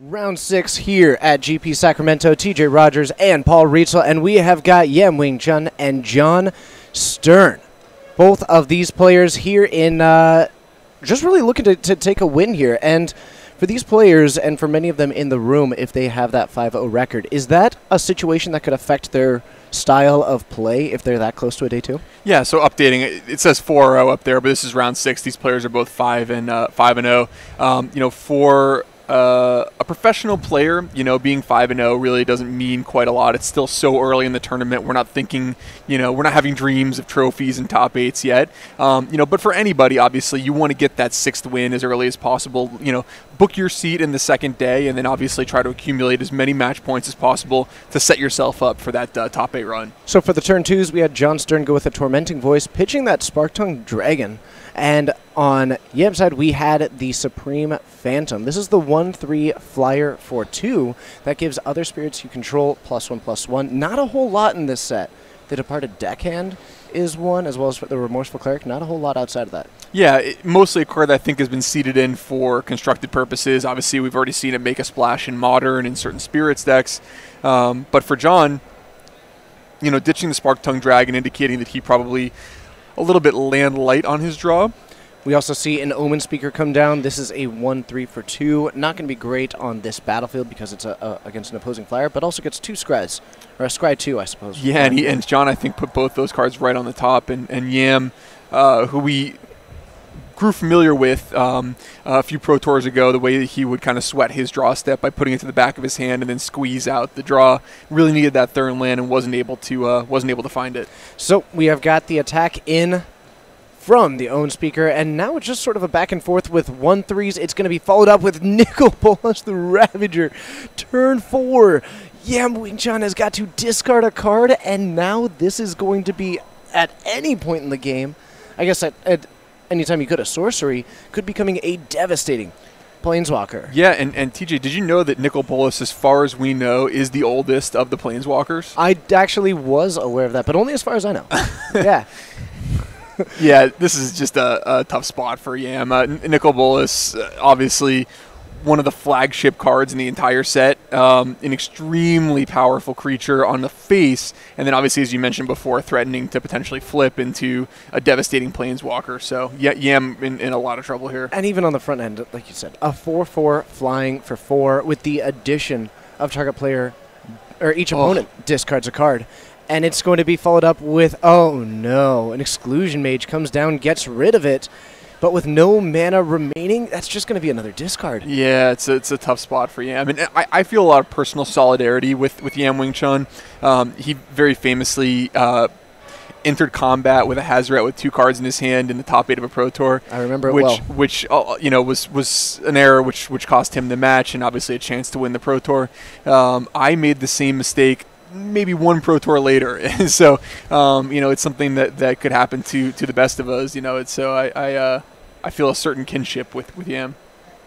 Round 6 here at GP Sacramento, TJ Rogers and Paul Rietzel, and we have got Yam Wing Chun and John Stern. Both of these players here in just really looking to take a win here. And for these players, and for many of them in the room, if they have that 5-0 record, is that a situation that could affect their style of play if they're that close to a day 2? Yeah, so updating, it says 4-0 up there, but this is round 6. These players are both 5-0. For a professional player, being 5-0 really doesn't mean quite a lot. It's still so early in the tournament. We're not thinking, we're not having dreams of trophies and top 8s yet. But for anybody, obviously, you want to get that 6th win as early as possible. Book your seat in the second day, and then obviously try to accumulate as many match points as possible to set yourself up for that top 8 run. So for the turn 2s, we had John Stern go with a Tormenting Voice, pitching that Spark-Tongue Dragon. And on Yam's side, we had the Supreme Phantom. This is the 1/3 flyer for 2 that gives other spirits you control +1/+1. Not a whole lot in this set. The Departed Deckhand is one, as well as the Remorseful Cleric. Not a whole lot outside of that. Yeah, mostly a card that I think has been seeded in for constructed purposes. Obviously, we've already seen it make a splash in Modern and certain Spirits decks. But for John, ditching the Spark-Tongue Dragon, indicating that he probably a little bit land light on his draw. We also see an Omen Speaker come down. This is a 1/3 for 2. Not going to be great on this battlefield because it's against an opposing flyer, but also gets 2 Scries. Or a Scry 2, I suppose. Yeah, and John, I think, put both those cards right on the top. And Yam, who we grew familiar with a few Pro Tours ago, the way that he would kind of sweat his draw step by putting it to the back of his hand and then squeeze out the draw. Really needed that third land and wasn't able to find it. So we have got the attack in from the Own Speaker, and now it's just sort of a back and forth with 1/3s. It's going to be followed up with Nicol Bolas the Ravager. Turn 4, Yam Wing Chun has got to discard a card, and now this is going to be at any point in the game. I guess at anytime you could, a sorcery could be becoming a devastating Planeswalker. Yeah, and TJ, did you know that Nicol Bolas, as far as we know, is the oldest of the Planeswalkers? I actually was aware of that, but only as far as I know. Yeah. Yeah, this is just a tough spot for Yam. Nicol Bolas, obviously one of the flagship cards in the entire set, an extremely powerful creature on the face, and then obviously, as you mentioned before, threatening to potentially flip into a devastating Planeswalker. So yeah, Yam in a lot of trouble here. And even on the front end, like you said, a 4/4 flying for 4 with the addition of target player, or each opponent discards a card. And it's going to be followed up with, oh no, an Exclusion Mage comes down, gets rid of it, but with no mana remaining, that's just going to be another discard. Yeah, it's a tough spot for Yam. And I feel a lot of personal solidarity with Yam Wing Chun. He very famously entered combat with a Hazoret with 2 cards in his hand in the top 8 of a Pro Tour. I remember it well. Which was an error which cost him the match and obviously a chance to win the Pro Tour. I made the same mistake maybe 1 Pro Tour later. So, it's something that could happen to the best of us. So I feel a certain kinship with Yam.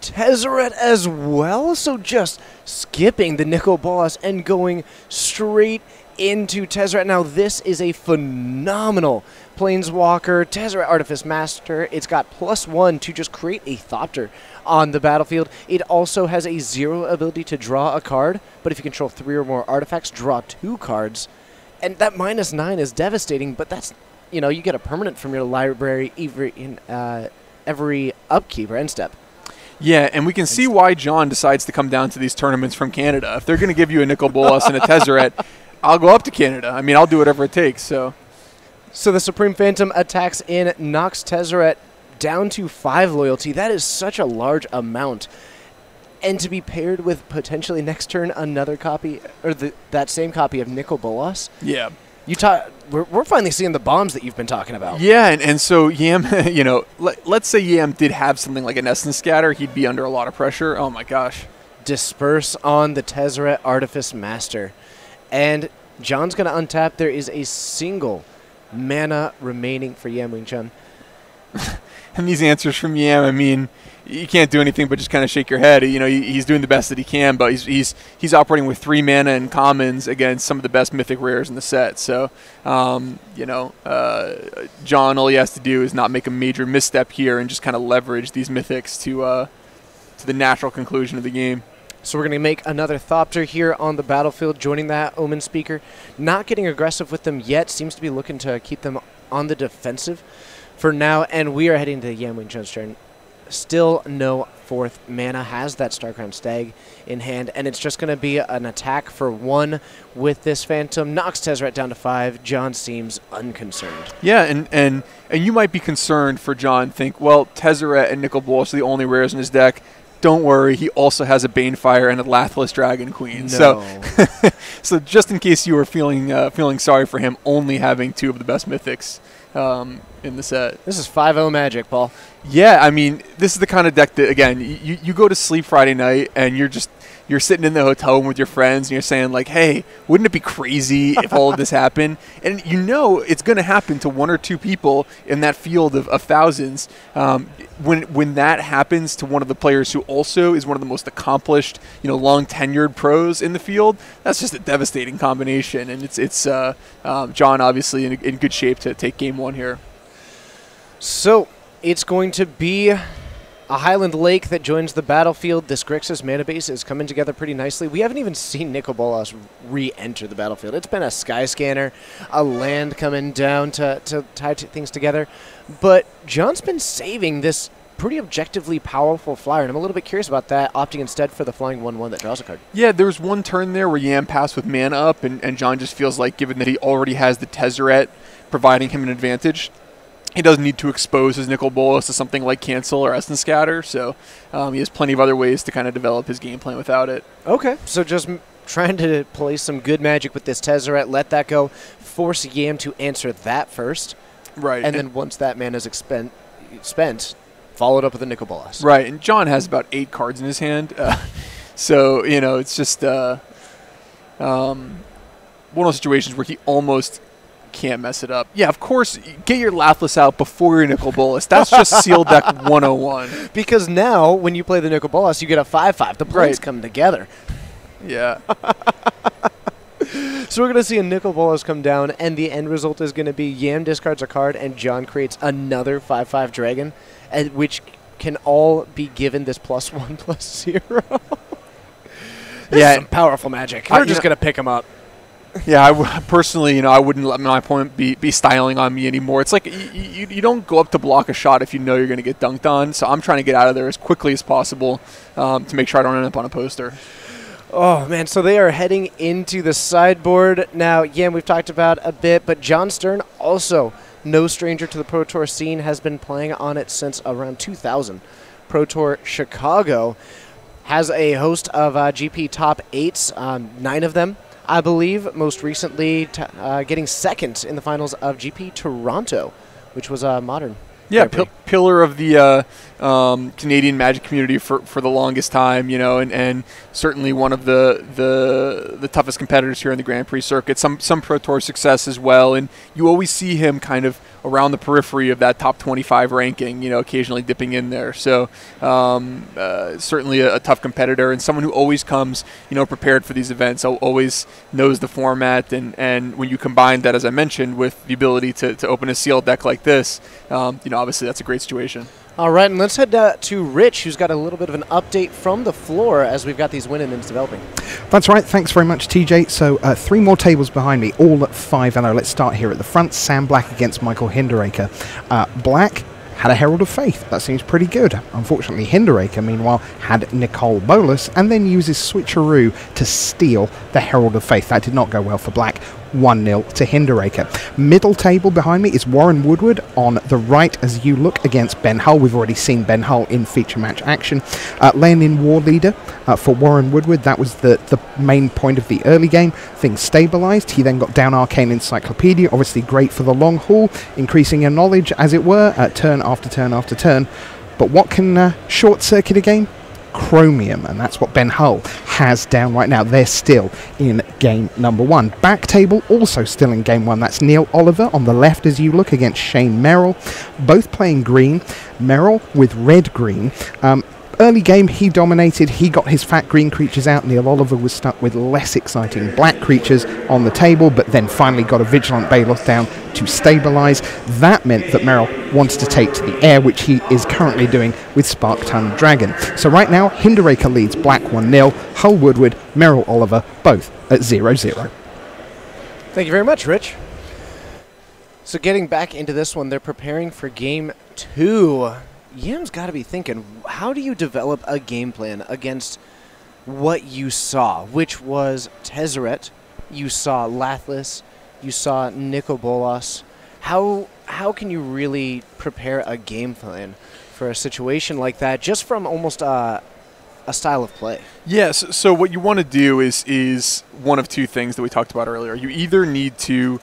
Tezzeret as well, so just skipping the Nicol Bolas and going straight into Tezzeret. Now, this is a phenomenal Planeswalker, Tezzeret Artifice Master. It's got +1 to just create a Thopter on the battlefield. It also has a 0 ability to draw a card, but if you control 3 or more artifacts, draw 2 cards. And that -9 is devastating, but that's, you get a permanent from your library every upkeep or end step. Yeah, and we can see why John decides to come down to these tournaments from Canada. If they're going to give you a Nicol Bolas and a Tezzeret, I'll go up to Canada. I mean, I'll do whatever it takes. So the Supreme Phantom attacks in, knocks Tezzeret down to 5 loyalty. That is such a large amount. And to be paired with potentially next turn another copy, or that same copy of Nicol Bolas. Yeah. We're finally seeing the bombs that you've been talking about. Yeah, and so Yam, let's say Yam did have something like an Essence Scatter, he'd be under a lot of pressure. Oh my gosh. Disperse on the Tezzeret Artifice Master. And John's going to untap. There is a single mana remaining for Yam Wing Chun. And these answers from Yam, I mean, you can't do anything but just kind of shake your head. He's doing the best that he can, but he's operating with 3 mana and commons against some of the best mythic rares in the set. So, John, all he has to do is not make a major misstep here and just kind of leverage these mythics to the natural conclusion of the game. So we're going to make another Thopter here on the battlefield, joining that Omen Speaker. Not getting aggressive with them yet. Seems to be looking to keep them on the defensive for now. And we are heading to Yamwing Chun's turn. Still no 4th mana. Has that Starcrown Stag in hand. And it's just going to be an attack for 1 with this Phantom. Knocks Tezzeret down to 5. John seems unconcerned. Yeah, and you might be concerned for John. Think, well, Tezzeret and Nicol Bolas are the only rares in his deck. Don't worry, he also has a Banefire and a Lathless Dragon Queen. No. So just in case you were feeling sorry for him only having 2 of the best mythics in the set. This is 5-0 Magic, Paul. Yeah, I mean, this is the kind of deck that, again, you go to sleep Friday night and you're sitting in the hotel room with your friends and you're saying, like, hey, wouldn't it be crazy if all of this happened? And you know it's going to happen to 1 or 2 people in that field of thousands. When that happens to one of the players who also is one of the most accomplished, long-tenured pros in the field, that's just a devastating combination. And it's John obviously in good shape to take game 1 here. So it's going to be a Highland Lake that joins the battlefield. This Grixis mana base is coming together pretty nicely. We haven't even seen Nicol Bolas re-enter the battlefield. It's been a Sky Scanner, a land coming down to tie things together. But John's been saving this pretty objectively powerful flyer, and I'm a little bit curious about that, opting instead for the flying 1/1 that draws a card. Yeah, there was one turn there where Yam passed with mana up, and John just feels like, given that he already has the Tezzeret providing him an advantage, he doesn't need to expose his Nicol Bolas to something like Cancel or Essence Scatter, so he has plenty of other ways to kind of develop his game plan without it. Okay, so just trying to play some good Magic with this Tezzeret, let that go, force Yam to answer that first. Right. And then once that mana is spent, follow it up with a Nicol Bolas. Right, and John has about 8 cards in his hand, so, it's just one of those situations where he almost can't mess it up. Yeah, of course, get your Lathless out before your Nicol Bolas. That's just Seal Deck 101. Because now, when you play the Nicol Bolas, you get a 5/5. The plays come together. Yeah. So we're going to see a Nicol Bolas come down, and the end result is going to be Yam discards a card, and John creates another 5/5 dragon, which can all be given this +1/+0. Yeah, some powerful Magic. We're just going to pick him up. Yeah, personally, I wouldn't let my opponent be styling on me anymore. It's like you don't go up to block a shot if you know you're going to get dunked on. So I'm trying to get out of there as quickly as possible to make sure I don't end up on a poster. Oh, man, so they are heading into the sideboard. Now, Yam, we've talked about a bit, but John Stern, also no stranger to the Pro Tour scene, has been playing on it since around 2000. Pro Tour Chicago has a host of GP top 8s, 9 of them, I believe, most recently getting second in the finals of GP Toronto, which was modern. Yeah, pillar of the Canadian Magic community for the longest time, and certainly one of the toughest competitors here in the Grand Prix circuit. Some Pro Tour success as well, and you always see him kind of around the periphery of that top 25 ranking, occasionally dipping in there. So certainly a tough competitor and someone who always comes, prepared for these events, always knows the format. And when you combine that, as I mentioned, with the ability to open a sealed deck like this, obviously that's a great situation. All right, and let's head to Rich, who's got a little bit of an update from the floor as we've got these win-ins developing. That's right. Thanks very much, TJ. So 3 more tables behind me, all at 5-0. Let's start here at the front. Sam Black against Michael Hinderaker. Black had a Herald of Faith. That seems pretty good. Unfortunately, Hinderaker, meanwhile, had Nicol Bolas and then uses Switcheroo to steal the Herald of Faith. That did not go well for Black. 1-0 to Hinderaker. Middle table behind me is Warren Woodward on the right as you look against Ben Hull. We've already seen Ben Hull in feature match action. Laying in War Leader for Warren Woodward. That was the main point of the early game. Things stabilized. He then got down Arcane Encyclopedia. Obviously great for the long haul, increasing your knowledge, as it were, turn after turn after turn. But what can short circuit a game? Chromium, and that's what Ben Hull has down right now. They're still in game number 1. Back table also still in game 1. That's Neil Oliver on the left as you look against Shane Merrill, both playing green. Merrill with red-green. Early game, he dominated. He got his fat green creatures out. Neil Oliver was stuck with less exciting black creatures on the table, but then finally got a Vigilant Baloth down to stabilize. That meant that Merrill wanted to take to the air, which he is currently doing with Spark Tongue Dragon. So right now, Hinderaker leads black 1-0. Hull Woodward, Merrill Oliver, both at 0-0. Thank you very much, Rich. So getting back into this one, they're preparing for game 2. Yam's got to be thinking, how do you develop a game plan against what you saw, which was Tezzeret, you saw Lathless, you saw Nicol Bolas. How can you really prepare a game plan for a situation like that, just from almost a style of play? Yes. So what you want to do is one of two things that we talked about earlier. You either need to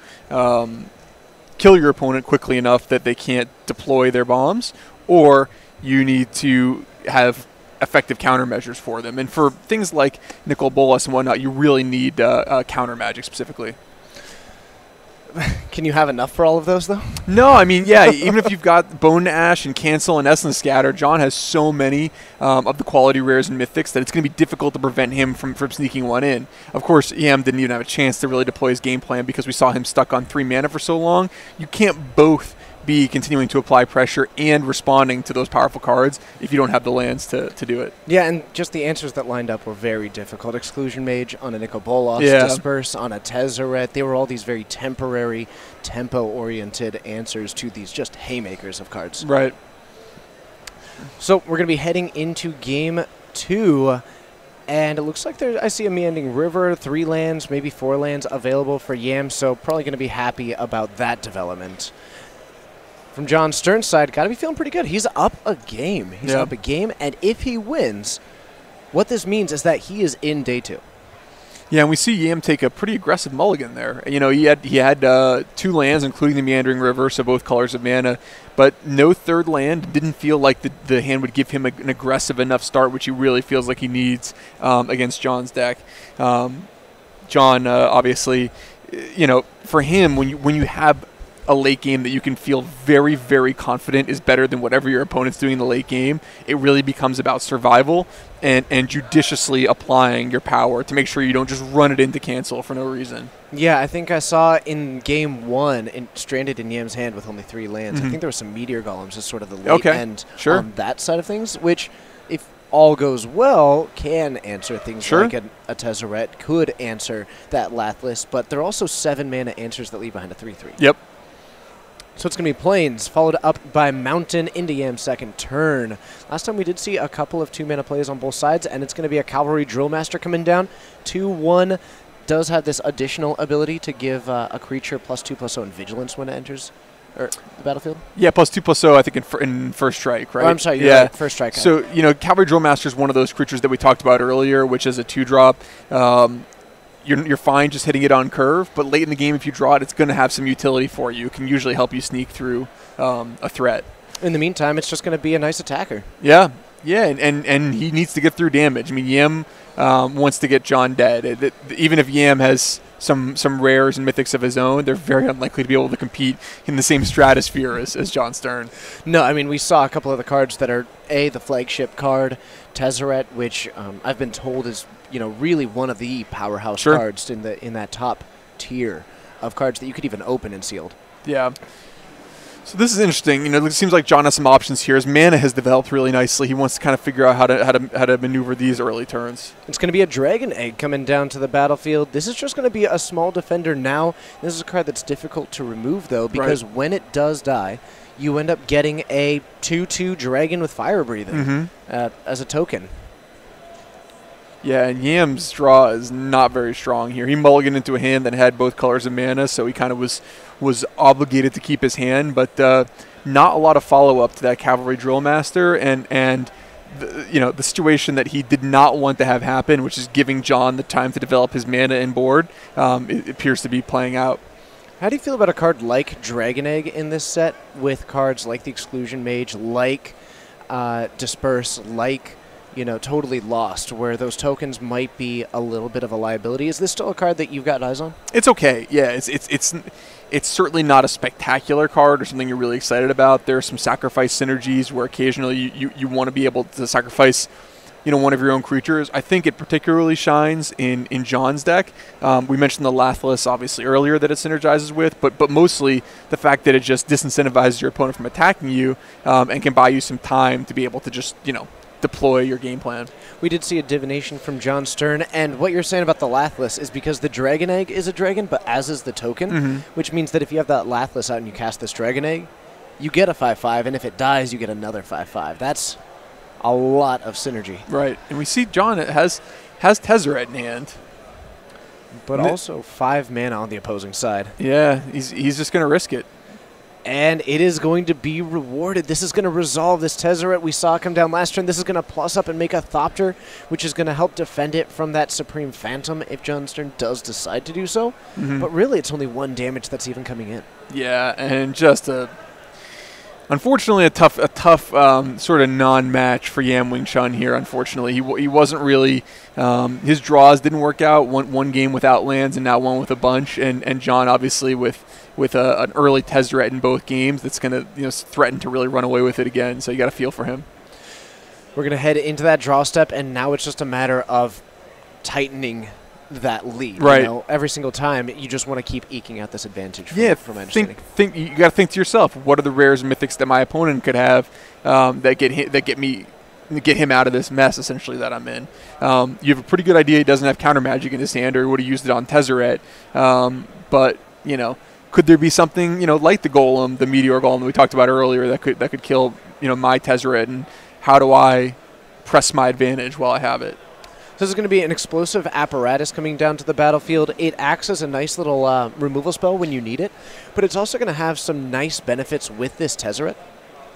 kill your opponent quickly enough that they can't deploy their bombs, or you need to have effective countermeasures for them. And for things like Nicol Bolas and whatnot, you really need counter magic specifically. Can you have enough for all of those, though? No, I mean, yeah, even if you've got Bone Ash and Cancel and Essence Scatter, John has so many of the quality rares and mythics that it's going to be difficult to prevent him from sneaking one in. Of course, EM didn't even have a chance to really deploy his game plan because we saw him stuck on 3 mana for so long. You can't both be continuing to apply pressure and responding to those powerful cards if you don't have the lands to do it. Yeah, and just the answers that lined up were very difficult. Exclusion Mage on a Nicol Bolas, Yeah. Disperse on a Tezzeret. They were all these very temporary, tempo-oriented answers to these just haymakers of cards. Right. So we're going to be heading into game 2, and it looks like I see a Meandering River, 3 lands, maybe 4 lands available for Yam, so probably going to be happy about that development. From John Stern's side, got to be feeling pretty good. He's up a game. He's up a game, and if he wins, what this means is that he is in day 2. Yeah, and we see Yam take a pretty aggressive mulligan there. You know, he had 2 lands, including the Meandering River, so both colors of mana, but no third land. Didn't feel like the hand would give him an aggressive enough start, which he really feels like he needs against John's deck. John, obviously, you know, for him, when you have a late game that you can feel very, very confident is better than whatever your opponent's doing in the late game, it really becomes about survival and judiciously applying your power to make sure you don't just run it into cancel for no reason. Yeah, I think I saw in game 1, stranded in Yam's hand with only 3 lands. I think there were some Meteor Golems as sort of the late end on that side of things, which, if all goes well, can answer things like a Tezzeret, could answer that Lathless, but there are also 7 mana answers that leave behind a 3/3. Yep. So it's going to be Plains, followed up by Mountain into Yam's second turn. Last time we did see a couple of 2-mana plays on both sides, and it's going to be a Cavalry Drillmaster coming down. 2/1 does have this additional ability to give a creature +2/+0 and Vigilance when it enters the battlefield. Yeah, +2/+0, I think, in First Strike, right? Oh, I'm sorry, you're right, First Strike. So, you know, Cavalry Drillmaster is one of those creatures that we talked about earlier, which is a 2-drop. You're fine just hitting it on curve, but late in the game, if you draw it, it's going to have some utility for you. It can usually help you sneak through a threat. In the meantime, it's just going to be a nice attacker. Yeah, and he needs to get through damage. I mean, Yam wants to get John dead. Even if Yam has some rares and mythics of his own, they're very unlikely to be able to compete in the same stratosphere as John Stern. No, I mean, we saw a couple of the cards that are, the flagship card, Tezzeret, which I've been told is, you know, really one of the powerhouse cards in that top tier of cards that you could even open and sealed. Yeah. So this is interesting. You know, it seems like John has some options here. His mana has developed really nicely. He wants to kind of figure out how to maneuver these early turns. It's going to be a Dragon Egg coming down to the battlefield. This is just going to be a small defender now. This is a card that's difficult to remove, though, because when it does die, you end up getting a 2/2 Dragon with Fire Breathing as a token. Yeah, and Yam's draw is not very strong here. He mulliganed into a hand that had both colors of mana, so he kind of was obligated to keep his hand, but not a lot of follow-up to that Cavalry Drillmaster, and the situation that he did not want to have happen, which is giving John the time to develop his mana and board, it appears to be playing out. How do you feel about a card like Dragon Egg in this set, with cards like the Exclusion Mage, like Disperse, like totally lost, where those tokens might be a little bit of a liability. Is this still a card that you've got eyes on? It's okay. Yeah, it's certainly not a spectacular card or something you're really excited about. There are some sacrifice synergies where occasionally you want to be able to sacrifice one of your own creatures. I think it particularly shines in John's deck. We mentioned the Lathless obviously earlier that it synergizes with, but mostly the fact that it just disincentivizes your opponent from attacking you and can buy you some time to be able to just, deploy your game plan. We did see a divination from John Stern, and what you're saying about the Lathless is because the Dragon Egg is a dragon, but as is the token, which means that if you have that Lathless out and you cast this Dragon Egg, you get a 5/5, and if it dies, you get another 5/5. That's a lot of synergy. Right, and we see John has Tezzeret in hand. But also 5 mana on the opposing side. Yeah, he's just going to risk it. And it is going to be rewarded. This is going to resolve this Tezzeret we saw come down last turn. This is going to plus up and make a Thopter, which is going to help defend it from that Supreme Phantom if John Stern does decide to do so. But really, it's only 1 damage that's even coming in. Yeah, and just unfortunately, a tough sort of non-match for Yam Wing Chun here. Unfortunately, he wasn't really his draws didn't work out. One game without lands, and now one with a bunch. And John obviously with an early Tezzeret in both games, that's going to threaten to really run away with it again. So you got to feel for him. We're going to head into that draw step, and now it's just a matter of tightening that lead. Right. Every single time, you just want to keep eking out this advantage. From my understanding. You got to think to yourself, what are the rares and mythics that my opponent could have that get him out of this mess essentially that I'm in. You have a pretty good idea he doesn't have counter magic in his hand, or he would have used it on Tezzeret. But could there be something like the Golem, the Meteor Golem that we talked about earlier that could kill my Tezzeret, and how do I press my advantage while I have it? So this is going to be an explosive apparatus coming down to the battlefield. It acts as a nice little removal spell when you need it, but it's also going to have some nice benefits with this Tezzeret,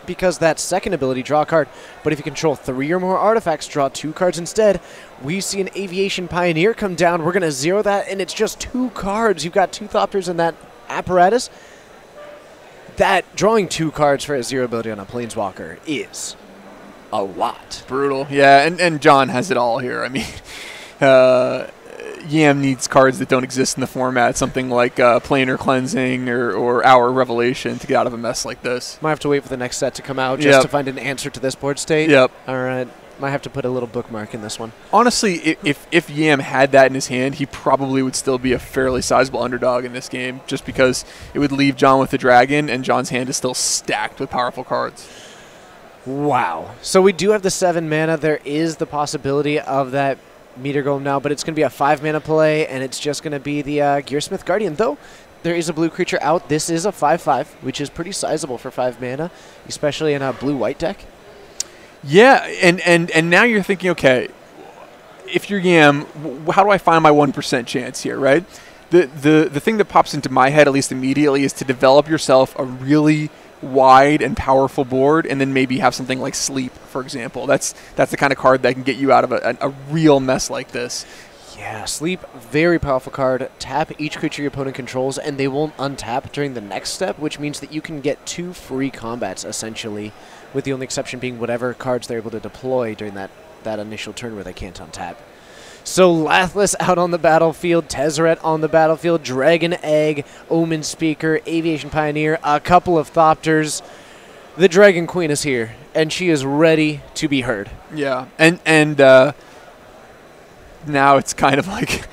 because that second ability, draw a card, but if you control 3 or more artifacts, draw 2 cards instead. We see an Aviation Pioneer come down. We're going to zero that, and it's just 2 cards. You've got 2 Thopters in that apparatus. That drawing 2 cards for a 0 ability on a Planeswalker is a lot. Brutal. Yeah, and John has it all here. I mean, Yam needs cards that don't exist in the format, something like Planar Cleansing or Hour Revelation to get out of a mess like this. Might have to wait for the next set to come out just to find an answer to this board state. Yep. All right. Might have to put a little bookmark in this one. Honestly, if Yam had that in his hand, he probably would still be a fairly sizable underdog in this game, just because it would leave John with the dragon, and John's hand is still stacked with powerful cards. Wow. So we do have the 7 mana. There is the possibility of that Meteor Golem now, but it's going to be a 5 mana play, and it's just going to be the Gearsmith Guardian. Though there is a blue creature out, this is a 5/5, which is pretty sizable for 5 mana, especially in a blue-white deck. Yeah, and now you're thinking, okay, if you're Yam, how do I find my 1% chance here, right? The thing that pops into my head, at least immediately, is to develop yourself a really wide and powerful board, and then maybe have something like Sleep, for example. That's the kind of card that can get you out of a real mess like this. Yeah, Sleep, very powerful card. Tap each creature your opponent controls, and they won't untap during the next step, which means that you can get 2 free combats, essentially, with the only exception being whatever cards they're able to deploy during that initial turn where they can't untap. So Lathless out on the battlefield, Tezzeret on the battlefield, Dragon Egg, Omen Speaker, Aviation Pioneer, a couple of Thopters. The Dragon Queen is here, and she is ready to be heard. Yeah, and now it's kind of like,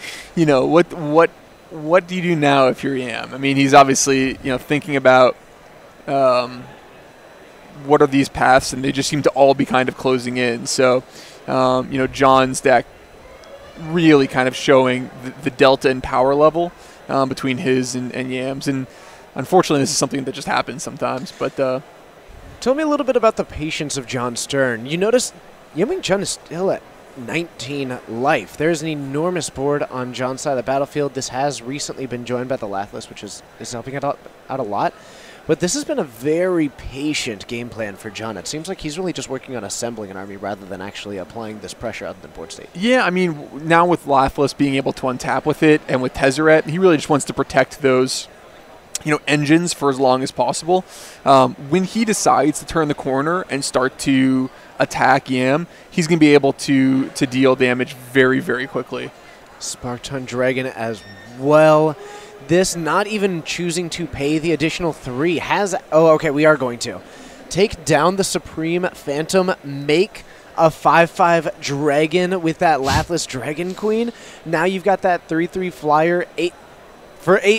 what do you do now if you're Yam? I mean, he's obviously thinking about what are these paths, and they just seem to all be kind of closing in. So John's deck really kind of showing the delta in power level between his and Yam's, and unfortunately this is something that just happens sometimes. But tell me a little bit about the patience of John Stern. You notice Yam Wing Chun is still at 19 life. There's an enormous board on John's side of the battlefield. This has recently been joined by the Lathless, which is helping out a lot. But this has been a very patient game plan for John. It seems like he's really just working on assembling an army rather than actually applying this pressure out of the board state. Yeah, I mean, now with Lathless being able to untap with it, and with Tezzeret, he really just wants to protect those engines for as long as possible. When he decides to turn the corner and start to attack Yam, he's going to be able to deal damage very, very quickly. Sparkton Dragon as well. This not even choosing to pay the additional 3 has... Oh, okay, we are going to. Take down the Supreme Phantom, make a 5/5 Dragon with that Laughless Dragon Queen. Now you've got that 3/3 flyer, 8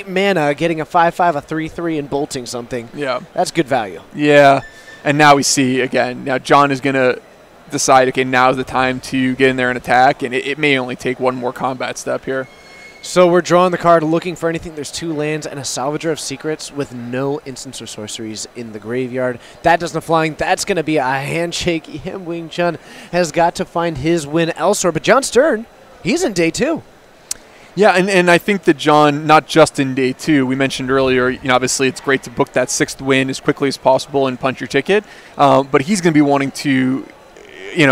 mana, getting a 5/5, a 3/3, and bolting something. Yeah. That's good value. Yeah. And now we see, again, now John is going to decide, okay, now's the time to get in there and attack, and it may only take one more combat step here. So we're drawing the card, looking for anything. There's 2 lands and a Salvager of Secrets with no instants or sorceries in the graveyard. That does not flying. That's going to be a handshake. Yam Wing Chun has got to find his win elsewhere. But John Stern, he's in day 2. Yeah, and I think that John, not just in day 2, we mentioned earlier, obviously it's great to book that 6th win as quickly as possible and punch your ticket, but he's going to be wanting to,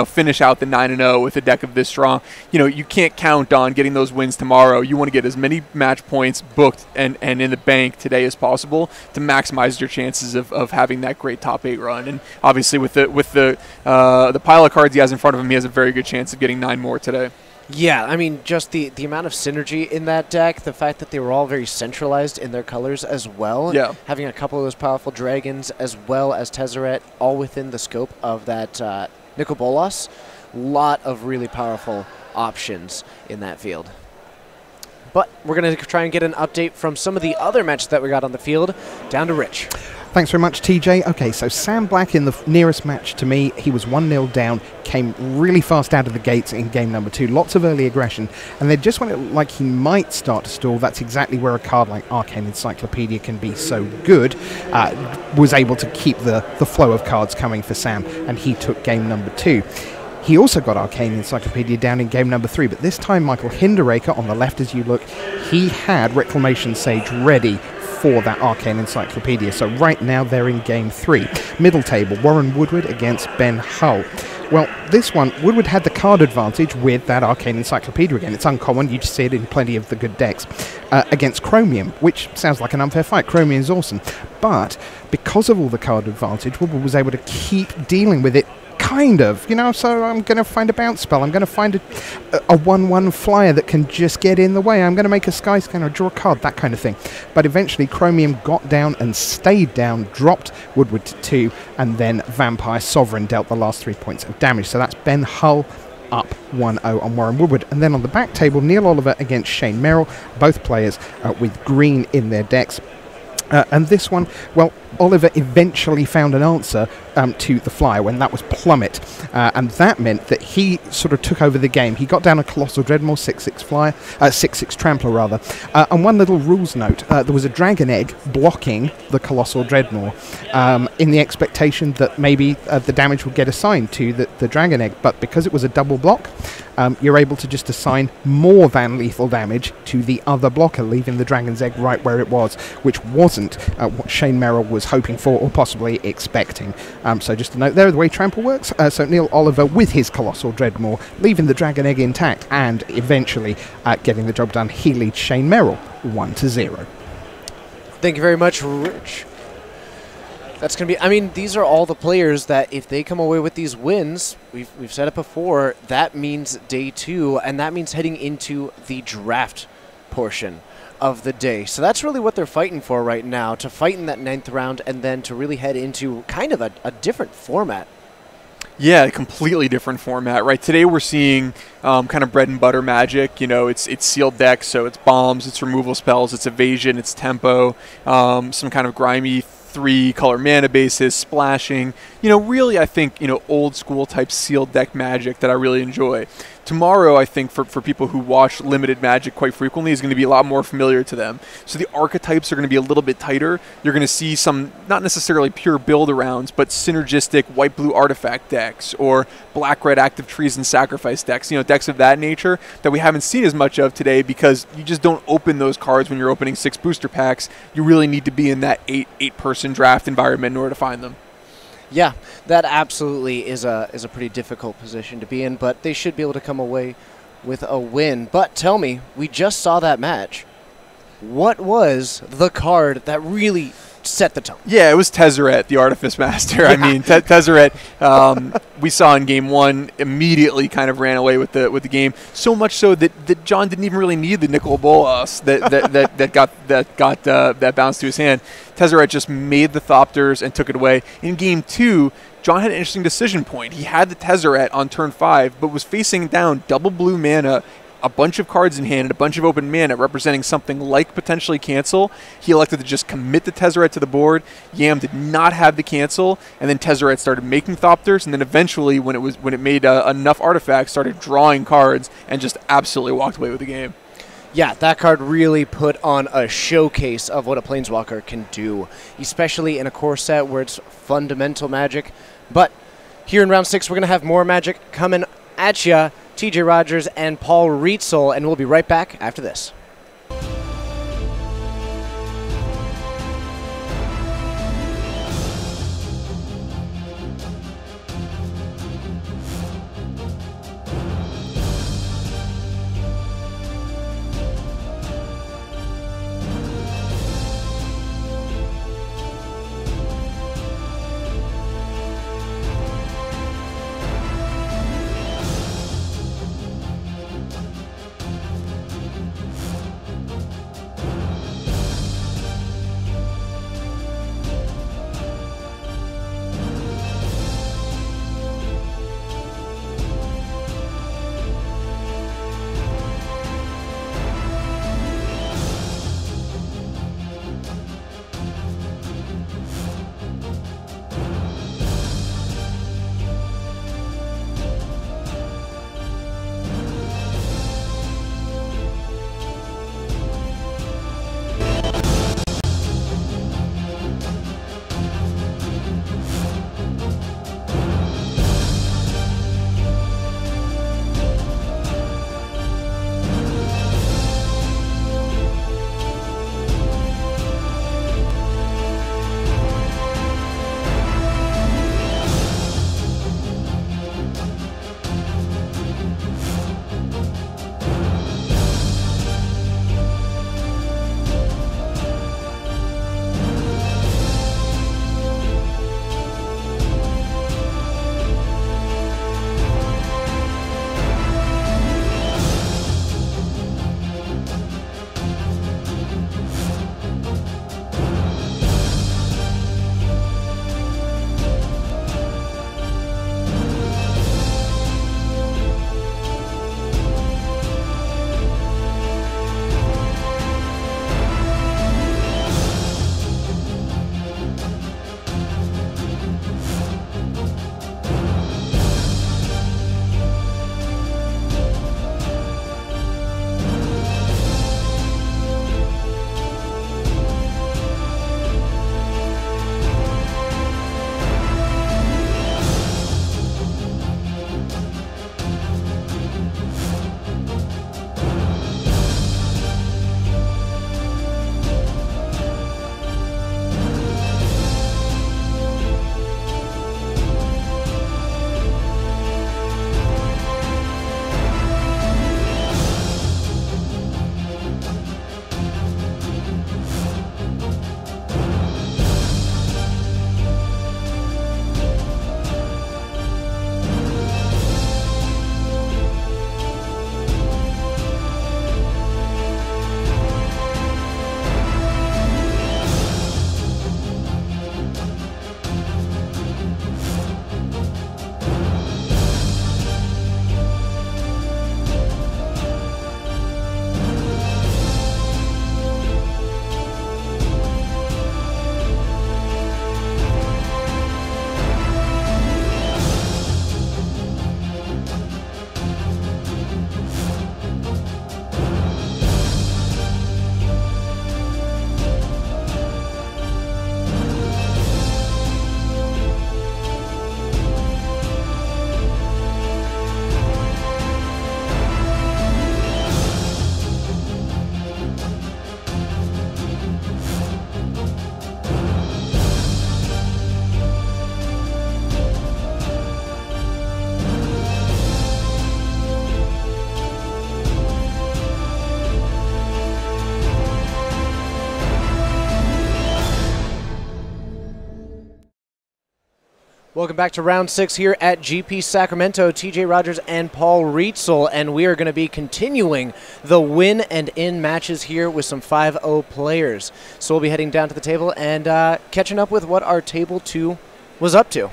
finish out the 9-0 with a deck of this strong. You can't count on getting those wins tomorrow. You want to get as many match points booked and in the bank today as possible to maximize your chances of having that great top 8 run. And obviously with the pile of cards he has in front of him, he has a very good chance of getting 9 more today. Yeah, I mean, just the amount of synergy in that deck, the fact that they were all very centralized in their colors as well. Yeah. Having a couple of those powerful dragons as well as Tezzeret all within the scope of that Nicol Bolas. Lot of really powerful options in that field. But we're going to try and get an update from some of the other matches that we got on the field. Down to Rich. Thanks very much, TJ. Okay, so Sam Black in the nearest match to me, he was 1-0 down, came really fast out of the gates in game number 2. Lots of early aggression, and then just when it looked like he might start to stall, that's exactly where a card like Arcane Encyclopedia can be so good, was able to keep the flow of cards coming for Sam, and he took game number 2. He also got Arcane Encyclopedia down in game number 3, but this time Michael Hinderaker, on the left as you look, he had Reclamation Sage ready for that Arcane Encyclopedia. So right now they're in game 3. Middle table, Warren Woodward against Ben Hull. Well, this one, Woodward had the card advantage with that Arcane Encyclopedia again. It's uncommon, you just see it in plenty of the good decks. Against Chromium, which sounds like an unfair fight. Chromium is awesome. But because of all the card advantage, Woodward was able to keep dealing with it. Kind of, so I'm going to find a bounce spell. I'm going to find a 1/1 flyer that can just get in the way. I'm going to make a Skyscanner, draw a card, that kind of thing. But eventually Chromium got down and stayed down, dropped Woodward to 2, and then Vampire Sovereign dealt the last 3 points of damage. So that's Ben Hull up 1-0 on Warren Woodward. And then on the back table, Neil Oliver against Shane Merrill, both players with green in their decks. And this one, well, Oliver eventually found an answer to the flyer when that was Plummet. And that meant that he sort of took over the game. He got down a Colossal Dreadmore, 6/6 flyer, 6/6 Trampler rather. And one little rules note, there was a Dragon Egg blocking the Colossal Dreadmore in the expectation that maybe the damage would get assigned to the Dragon Egg. But because it was a double block, you're able to just assign more than lethal damage to the other blocker, leaving the Dragon's Egg right where it was, which wasn't what Shane Merrill was hoping for or possibly expecting. So just a note there, the way Trample works. So Neil Oliver with his Colossal Dreadmore, leaving the Dragon Egg intact and eventually getting the job done. He leads Shane Merrill 1-0. Thank you very much, Rich. That's going to be, I mean, these are all the players that if they come away with these wins, we've said it before, that means day 2, and that means heading into the draft portion of the day. So that's really what they're fighting for right now, to fight in that 9th round and then to really head into kind of a different format. Yeah, a completely different format, right? Today we're seeing kind of bread and butter Magic. It's sealed decks, so it's bombs, it's removal spells, it's evasion, it's tempo, some kind of grimy 3-color mana bases, splashing. Really, I think, old school type sealed deck Magic that I really enjoy. Tomorrow, I think, for people who watch limited Magic quite frequently, is going to be a lot more familiar to them. So the archetypes are going to be a little bit tighter. You're going to see some, not necessarily pure build-arounds, but synergistic white-blue artifact decks or black-red active trees and sacrifice decks. Decks of that nature that we haven't seen as much of today because you just don't open those cards when you're opening 6 booster packs. You really need to be in that 8-person draft environment in order to find them. Yeah, that absolutely is a pretty difficult position to be in, but they should be able to come away with a win. But tell me, we just saw that match. what was the card that really set the tone? Yeah, it was Tezzeret, the Artifice Master. I mean, Tezzeret, we saw in Game 1, immediately kind of ran away with the game. So much so that John didn't even really need the Nicol Bolas that bounced to his hand. Tezzeret just made the Thopters and took it away. In Game 2, John had an interesting decision point. He had the Tezzeret on turn 5, but was facing down double blue mana, a bunch of cards in hand, and a bunch of open mana representing something like potentially cancel. He elected to just commit the Tezzeret to the board. Yam did not have the cancel, and then Tezzeret started making Thopters, and then eventually, when it made enough artifacts, started drawing cards and just absolutely walked away with the game. Yeah, that card really put on a showcase of what a Planeswalker can do, especially in a core set where it's fundamental Magic. But here in round 6, we're going to have more Magic coming at ya. TJ Rogers and Paul Rietzel, and we'll be right back after this. Welcome back to round 6 here at GP Sacramento. TJ Rogers and Paul Rietzel, and we are going to be continuing the win and in matches here with some 5-0 players. So we'll be heading down to the table and catching up with what our table 2 was up to.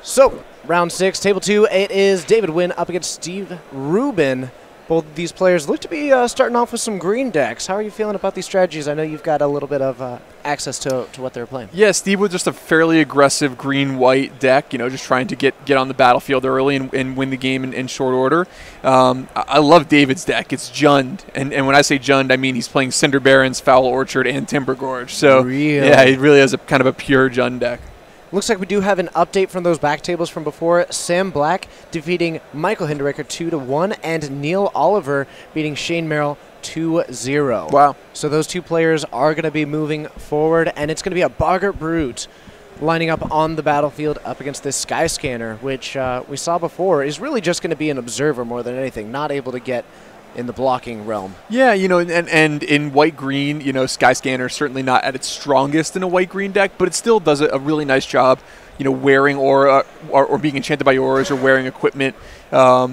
So, round 6, table 2, it is David Wynn up against Steve Rubin. Both these players look to be starting off with some green decks. How are you feeling about these strategies? I know you've got a little bit of access to what they're playing. Yeah, Steve with just a fairly aggressive green-white deck, just trying to get on the battlefield early and win the game in short order. I love David's deck. It's Jund. And when I say Jund, I mean he's playing Cinder Barrens, Foul Orchard, and Timber Gorge. So, really? Yeah, he really has a kind of a pure Jund deck. Looks like we do have an update from those back tables from before. Sam Black defeating Michael Hinderaker 2-1, and Neil Oliver beating Shane Merrill 2-0. Wow. So those two players are going to be moving forward, and it's going to be a Boggart Brute lining up on the battlefield up against this Sky Scanner, which we saw before is really just going to be an observer more than anything, not able to get in the blocking realm. Yeah, and in white-green, Sky Scanner certainly not at its strongest in a white-green deck, but it still does a really nice job, wearing aura or being enchanted by auras or wearing equipment. By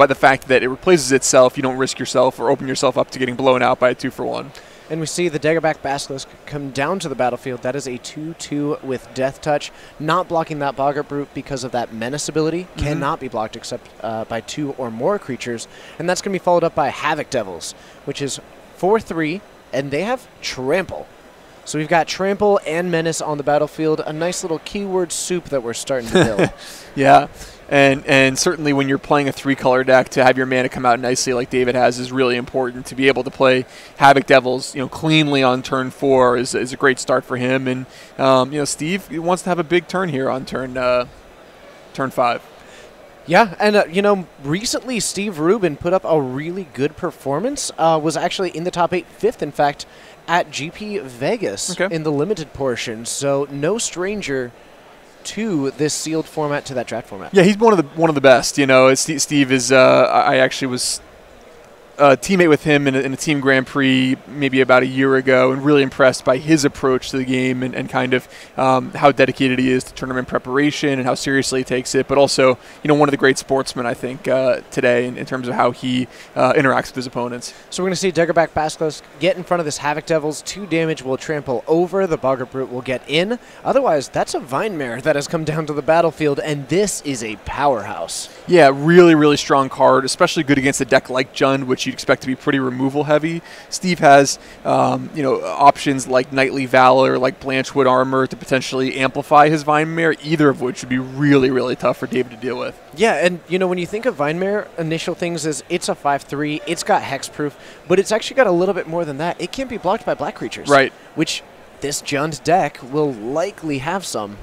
the fact that it replaces itself, you don't risk yourself or open yourself up to getting blown out by a 2-for-1. And we see the Daggerback Basilisk come down to the battlefield. That is a 2-2 with Death Touch. Not blocking that Boggart Brute because of that Menace ability. Cannot be blocked except by 2 or more creatures. And that's going to be followed up by Havoc Devils, which is 4-3, and they have Trample. So we've got Trample and Menace on the battlefield. A nice little keyword soup that we're starting to build. Yeah. And certainly when you're playing a 3-color deck, to have your mana come out nicely like David has is really important. To be able to play Havoc Devils, cleanly on turn 4 is a great start for him. And Steve wants to have a big turn here on turn 5. Yeah, and recently Steve Rubin put up a really good performance. Was actually in the top 8, 5th in fact, at GP Vegas in the limited portion. So no stranger to this sealed format, to that draft format. Yeah, he's one of the best. Steve is. I actually was a teammate with him in a team Grand Prix maybe about a year ago, and really impressed by his approach to the game and kind of how dedicated he is to tournament preparation and how seriously he takes it. But also, one of the great sportsmen, I think, today in terms of how he interacts with his opponents. So we're going to see Daggerback Basilisk get in front of this Havoc Devils. 2 damage will trample over. The Boggart Brute will get in. Otherwise, that's a Vine Mare that has come down to the battlefield, and this is a powerhouse. Yeah, really, really strong card, especially good against a deck like Jund, which you'd expect to be pretty removal heavy. Steve has options like Knightly Valor, like Blanchwood Armor to potentially amplify his Vine Mare, either of which would be really, really tough for David to deal with. Yeah, and when you think of Vine Mare, initial things is it's a 5/3, it's got hexproof, but it's actually got a little bit more than that. It can't be blocked by black creatures. Right. Which this Jund deck will likely have some.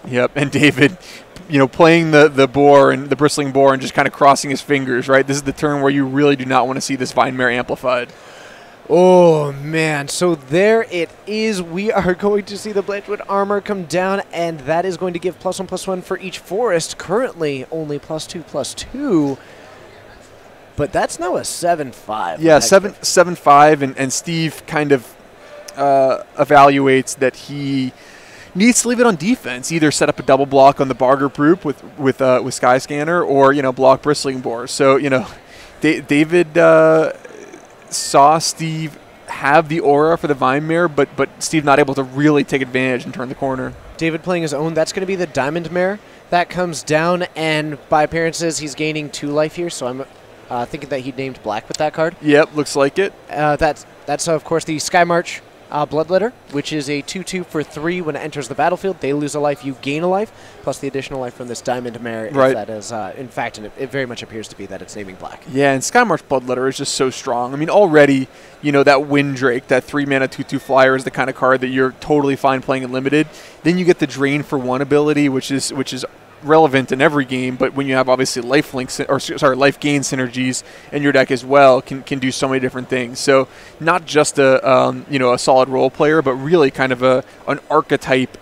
Yep, and David, playing the boar and the bristling boar and just kind of crossing his fingers, right? This is the turn where you really do not want to see this Vine Mare amplified. Oh, man. So there it is. We are going to see the Blanchwood Armor come down, and that is going to give +1/+1 for each forest. Currently only +2/+2. But that's now a 7/5. Yeah, 7/5, and Steve kind of evaluates that he needs to leave it on defense. Either set up a double block on the Boggart Brute with Sky Scanner, or block Bristling Boar. So David saw Steve have the aura for the Vine Mare, but Steve not able to really take advantage and turn the corner. David playing his own. That's going to be the Diamond Mare that comes down, and by appearances he's gaining 2 life here. So I'm thinking that he named black with that card. Yep, looks like it. That's of course the Sky March Bloodletter, which is a 2/2 for 3 when it enters the battlefield. They lose a life, you gain a life, plus the additional life from this Diamond Mare. Right. If that is, in fact, and it very much appears to be that it's naming black. Yeah, and Skymarch Bloodletter is just so strong. I mean, already, that Windrake, that 3-mana 2/2 flyer is the kind of card that you're totally fine playing in limited. Then you get the Drain for 1 ability, which is relevant in every game, but when you have obviously life gain synergies in your deck as well, can do so many different things. So not just a solid role player, but really kind of an archetype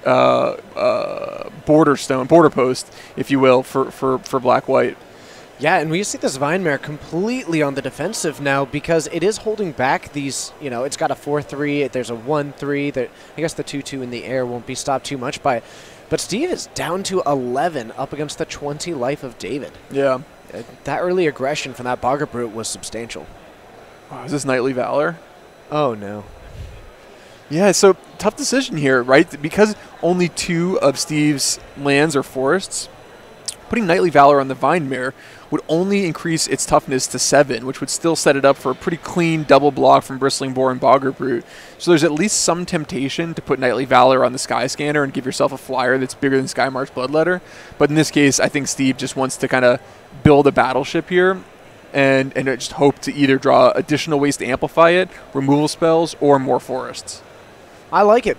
border post, if you will, for black white. Yeah, and we see this Vinemare completely on the defensive now because it is holding back these, it's got a 4-3, there's a 1-3, I guess the 2-2 in the air won't be stopped too much by it. But Steve is down to 11 up against the 20 life of David. Yeah. That early aggression from that Bogger Brute was substantial. Wow, is this Knightly Valor? Oh, no. Yeah, so tough decision here, right? Because only 2 of Steve's lands are forests, putting Knightly Valor on the Vinemare would only increase its toughness to 7, which would still set it up for a pretty clean double block from Bristling Boar and Bogger Brute. So there's at least some temptation to put Knightly Valor on the Sky Scanner and give yourself a flyer that's bigger than Skymarch Bloodletter. But in this case, I think Steve just wants to kind of build a battleship here and just hope to either draw additional ways to amplify it, removal spells, or more forests. I like it.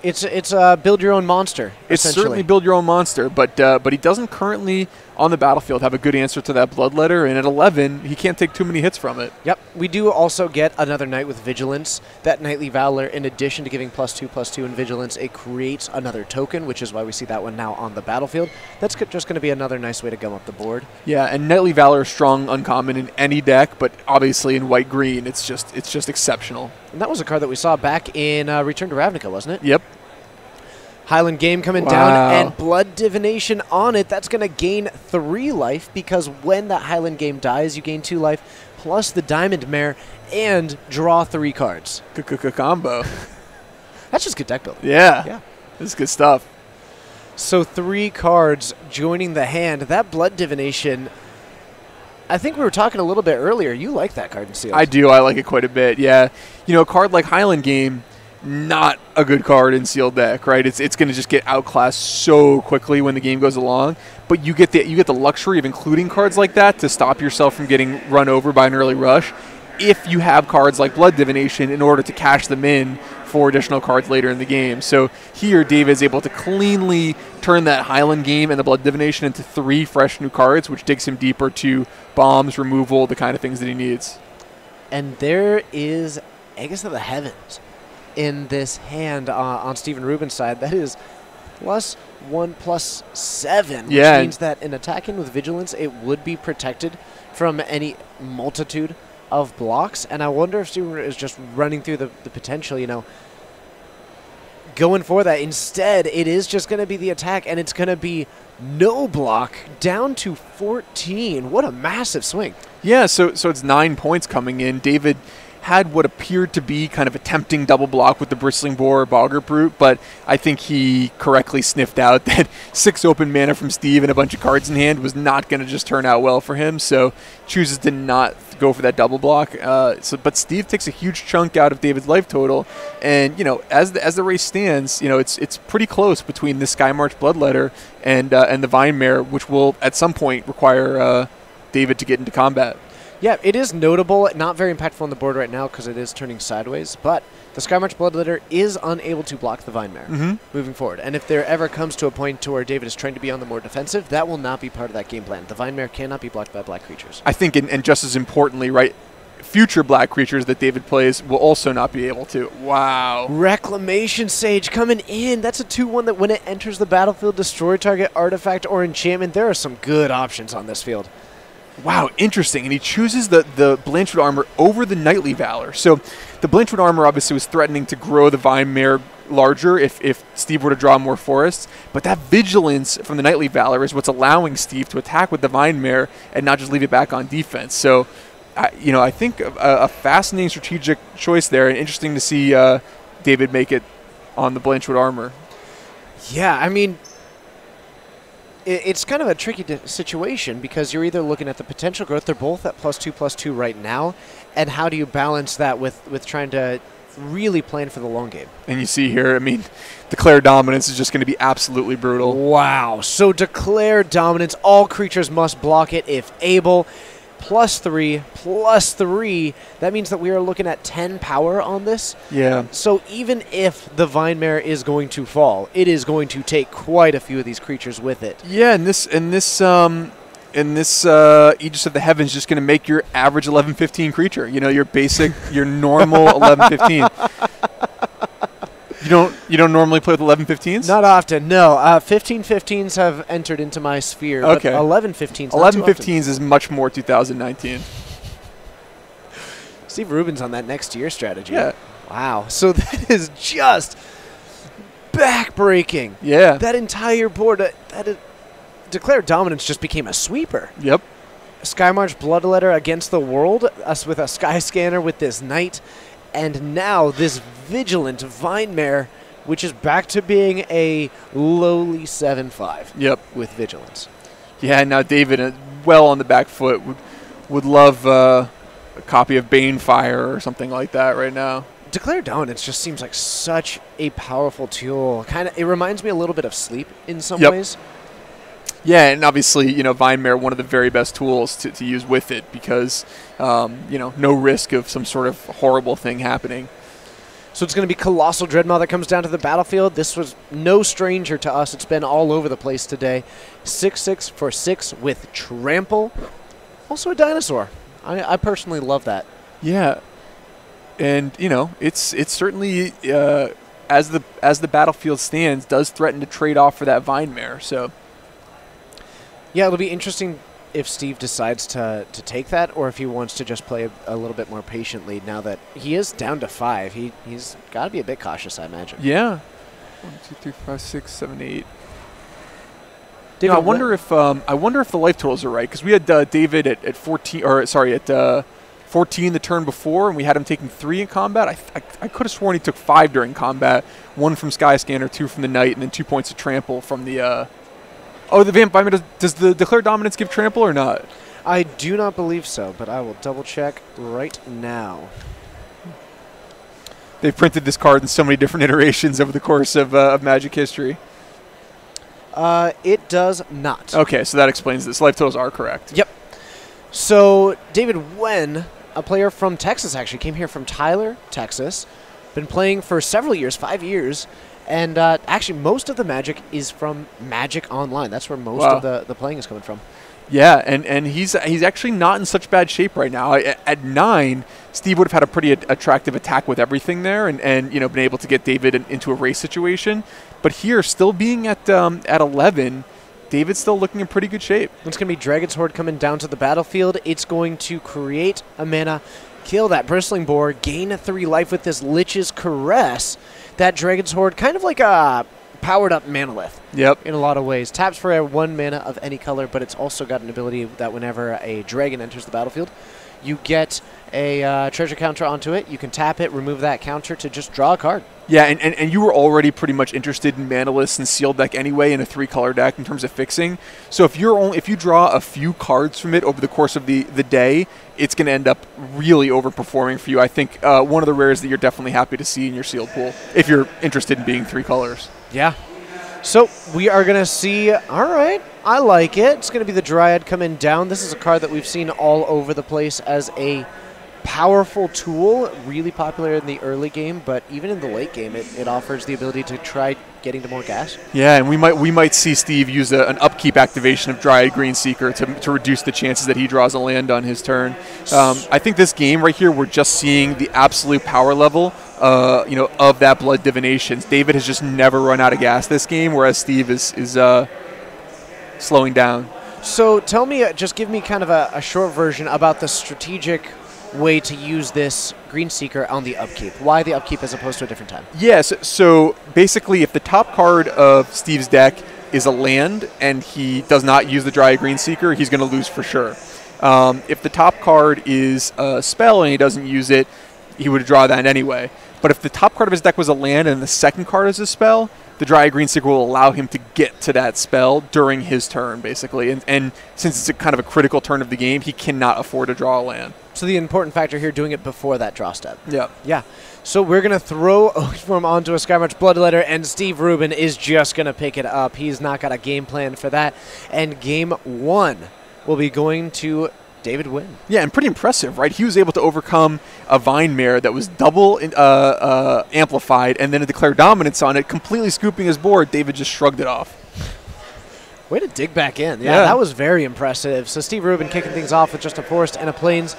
It's build your own monster. It's certainly build your own monster, but he doesn't currently on the battlefield have a good answer to that Bloodletter, and at 11, he can't take too many hits from it. Yep. We do also get another Knight with Vigilance. That Knightly Valor, in addition to giving +2/+2 in Vigilance, it creates another token, which is why we see that one now on the battlefield. That's just going to be another nice way to gum up the board. Yeah, and Knightly Valor is strong uncommon in any deck, but obviously in white-green, it's just exceptional. And that was a card that we saw back in Return to Ravnica, wasn't it? Yep. Highland Game coming down, and Blood Divination on it. That's going to gain 3 life, because when that Highland Game dies, you gain 2 life, plus the Diamond Mare, and draw 3 cards. Combo. That's just good deck building. Yeah. This is good stuff. So 3 cards joining the hand. That Blood Divination, I think we were talking a little bit earlier. You like that card in Sealed. I do. I like it quite a bit, yeah. A card like Highland Game, not a good card in sealed deck, right? It's going to just get outclassed so quickly when the game goes along. But you get the luxury of including cards like that to stop yourself from getting run over by an early rush if you have cards like Blood Divination in order to cash them in for additional cards later in the game. So here, David's able to cleanly turn that Highland Game and the Blood Divination into 3 fresh new cards, which digs him deeper to bombs, removal, the kind of things that he needs. And there is Aegis of the Heavens in this hand on Steven Rubin's side. That is +1/+7, which means that in attacking with Vigilance, it would be protected from any multitude of blocks. And I wonder if Steven is just running through the potential, going for that. Instead, it is just going to be the attack, and it's going to be no block down to 14. What a massive swing. Yeah, so it's 9 points coming in. David had what appeared to be kind of a tempting double block with the Bristling Boar or Bogger Brute, but I think he correctly sniffed out that 6 open mana from Steve and a bunch of cards in hand was not going to just turn out well for him, so chooses to not go for that double block. But Steve takes a huge chunk out of David's life total, and as the race stands, it's pretty close between the Skymarch Bloodletter and the Vinemare, which will at some point require David to get into combat. Yeah, it is notable, not very impactful on the board right now because it is turning sideways, but the Skymarch Bloodletter is unable to block the Vinemare moving forward. And if there ever comes to a point to where David is trying to be on the more defensive, that will not be part of that game plan. The Vinemare cannot be blocked by black creatures. I think, and just as importantly, right, future black creatures that David plays will also not be able to. Wow. Reclamation Sage coming in. That's a 2/1 that when it enters the battlefield, destroy target artifact or enchantment. There are some good options on this field. Wow, interesting. And he chooses the Blanchwood Armor over the Knightly Valor. So the Blanchwood Armor obviously was threatening to grow the Vinemare larger if Steve were to draw more forests. But that Vigilance from the Knightly Valor is what's allowing Steve to attack with the Vinemare and not just leave it back on defense. So, I think a fascinating strategic choice there, and interesting to see David make it on the Blanchwood Armor. Yeah, I mean, it's kind of a tricky situation because you're either looking at the potential growth. They're both at +2/+2 right now, and how do you balance that with trying to really plan for the long game? And you see here, Declare Dominance is just going to be absolutely brutal. Wow. So Declare Dominance, all creatures must block it if able. +3/+3. That means that we are looking at 10 power on this. Yeah. So even if the Vinemare is going to fall, it is going to take quite a few of these creatures with it. Yeah, and this Aegis of the Heavens just going to make your average 11/15 creature. Your basic, your normal 11/15. You don't normally play with 11-15s? Not often, no. 15-15s have entered into my sphere, Okay. but 11-15s 11-15s is much more 2019. Steve Rubin's on that next year strategy. Yeah. Wow. So that is just back-breaking. Yeah. That entire board, Declared Dominance just became a sweeper. Yep. Skymarch Bloodletter against the world, us with a Sky Scanner with this Knight, and now this Vigilant Vinemare, which is back to being a lowly 7-5. Yep. With Vigilance. Yeah, now David, well on the back foot, would love a copy of Banefire or something like that right now. Declared Dominance just seems like such a powerful tool. It reminds me a little bit of Sleep in some ways. Yeah, and obviously, Vinemare, one of the very best tools to use with it because, no risk of some sort of horrible thing happening. So it's going to be Colossal Dreadmaw that comes down to the battlefield. This was no stranger to us. It's been all over the place today. 6/6 for 6 with Trample. Also a dinosaur. I personally love that. Yeah. And, it's certainly, as the battlefield stands, does threaten to trade off for that Vinemare, so... Yeah, it'll be interesting if Steve decides to take that or if he wants to just play a little bit more patiently now that he is down to 5. He's got to be a bit cautious, I imagine. Yeah. 1, 2, 3, 4, 5, 6, 7, 8. David, I wonder if the life totals are right because we had David at 14 or sorry at 14 the turn before and we had him taking 3 in combat. I could have sworn he took 5 during combat, 1 from Sky Scanner, 2 from the Knight, and then 2 points of Trample from the. The Vampire, does the Declare Dominance give Trample or not? I do not believe so, but I will double check right now. They've printed this card in so many different iterations over the course of Magic history. It does not. Okay, so that explains this. Life totals are correct. Yep. So David Wen, a player from Texas, actually came here from Tyler, Texas. Been playing for several years, 5 years. And actually, most of the Magic is from Magic Online. That's where most of the playing is coming from. Yeah, and he's actually not in such bad shape right now. At 9, Steve would have had a pretty attractive attack with everything there, and been able to get David into a race situation. But here, still being at 11, David's still looking in pretty good shape. It's going to be Dragon's Horde coming down to the battlefield. It's going to create a mana, kill that Bristling Boar, gain 3 life with this Lich's Caress. That Dragon's Horde, kind of like a powered-up Manalith. Yep. In a lot of ways. Taps for 1 mana of any color, but it's also got an ability that whenever a dragon enters the battlefield, you get a treasure counter onto it. You can tap it, remove that counter to just draw a card. Yeah, and you were already pretty much interested in Manaliths and Sealed deck anyway in a 3-color deck in terms of fixing. So if you draw a few cards from it over the course of the day, it's going to end up really overperforming for you. I think one of the rares that you're definitely happy to see in your Sealed pool if you're interested in being 3 colors. Yeah. So we are going to see, all right, I like it. It's going to be the Dryad coming down. This is a card that we've seen all over the place as a powerful tool, really popular in the early game, but even in the late game, it offers the ability to try getting to more gas. Yeah, and we might see Steve use an upkeep activation of Dryad Greenseeker to reduce the chances that he draws a land on his turn. I think this game right here, we're just seeing the absolute power level of that Blood Divinations. David has just never run out of gas this game, whereas Steve is slowing down. So tell me, just give me kind of a short version about the strategic way to use this Greenseeker on the upkeep. Why the upkeep as opposed to a different time? Yes, so basically if the top card of Steve's deck is a land and he does not use the Dryad Greenseeker, he's going to lose for sure. If the top card is a spell and he doesn't use it, he would draw that anyway. But if the top card of his deck was a land and the second card is a spell, the Dryad Greenseeker will allow him to get to that spell during his turn, basically. And since it's a kind of a critical turn of the game, he cannot afford to draw a land. So the important factor here, doing it before that draw step. Yeah. Yeah. So we're going to throw Oathworm onto a Skymarch Bloodletter, and Steve Rubin is just going to pick it up. He's not got a game plan for that. And game 1 will be going to David Wynn. Yeah, and pretty impressive, right? He was able to overcome a Vinemare that was double amplified and then a Declare Dominance on it, completely scooping his board. David just shrugged it off. Way to dig back in. Yeah, that was very impressive. So Steve Rubin kicking things off with just a Forest and a Plains.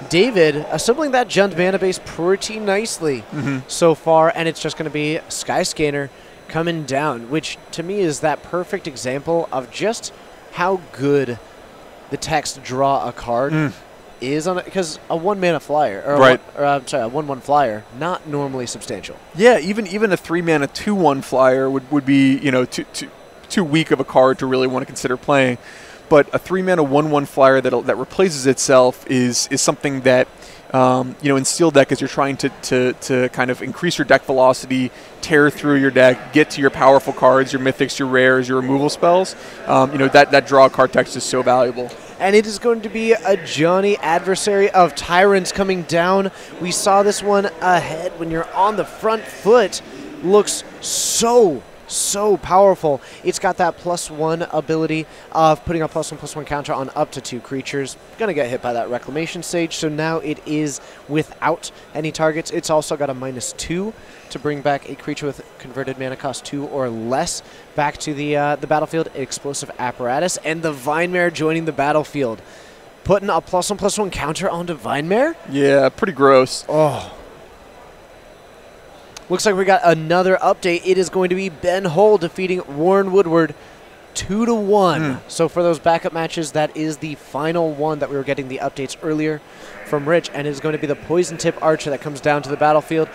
David assembling that Jund mana base pretty nicely so far, and it's just going to be Skyscanner coming down, which to me is that perfect example of just how good the text draw a card is on it, because a 1-mana flyer, or right. a 1/1 flyer, not normally substantial. Yeah, even a 3-mana 2/1 flyer would be, you know, too weak of a card to really want to consider playing. But a 3-mana 1/1 flyer that replaces itself is something that you know, in Steel deck, as you're trying to kind of increase your deck velocity, tear through your deck, get to your powerful cards, your mythics, your rares, your removal spells. You know, that draw card text is so valuable. And it is going to be a Johnny adversary of Tyrants coming down. We saw this one ahead when you're on the front foot. Looks so powerful. It's got that +1 ability of putting a +1/+1 counter on up to 2 creatures. Gonna get hit by that Reclamation Sage, so now it is without any targets. It's also got a -2 to bring back a creature with converted mana cost 2 or less back to the battlefield. Explosive Apparatus, and the Vinemare joining the battlefield. Putting a +1/+1 counter onto Vinemare? Yeah, pretty gross. Oh. Looks like we got another update. It is going to be Ben Hull defeating Warren Woodward 2-1. So for those backup matches, that is the final one that we were getting the updates earlier from Rich, and it is going to be the Poison Tip Archer that comes down to the battlefield.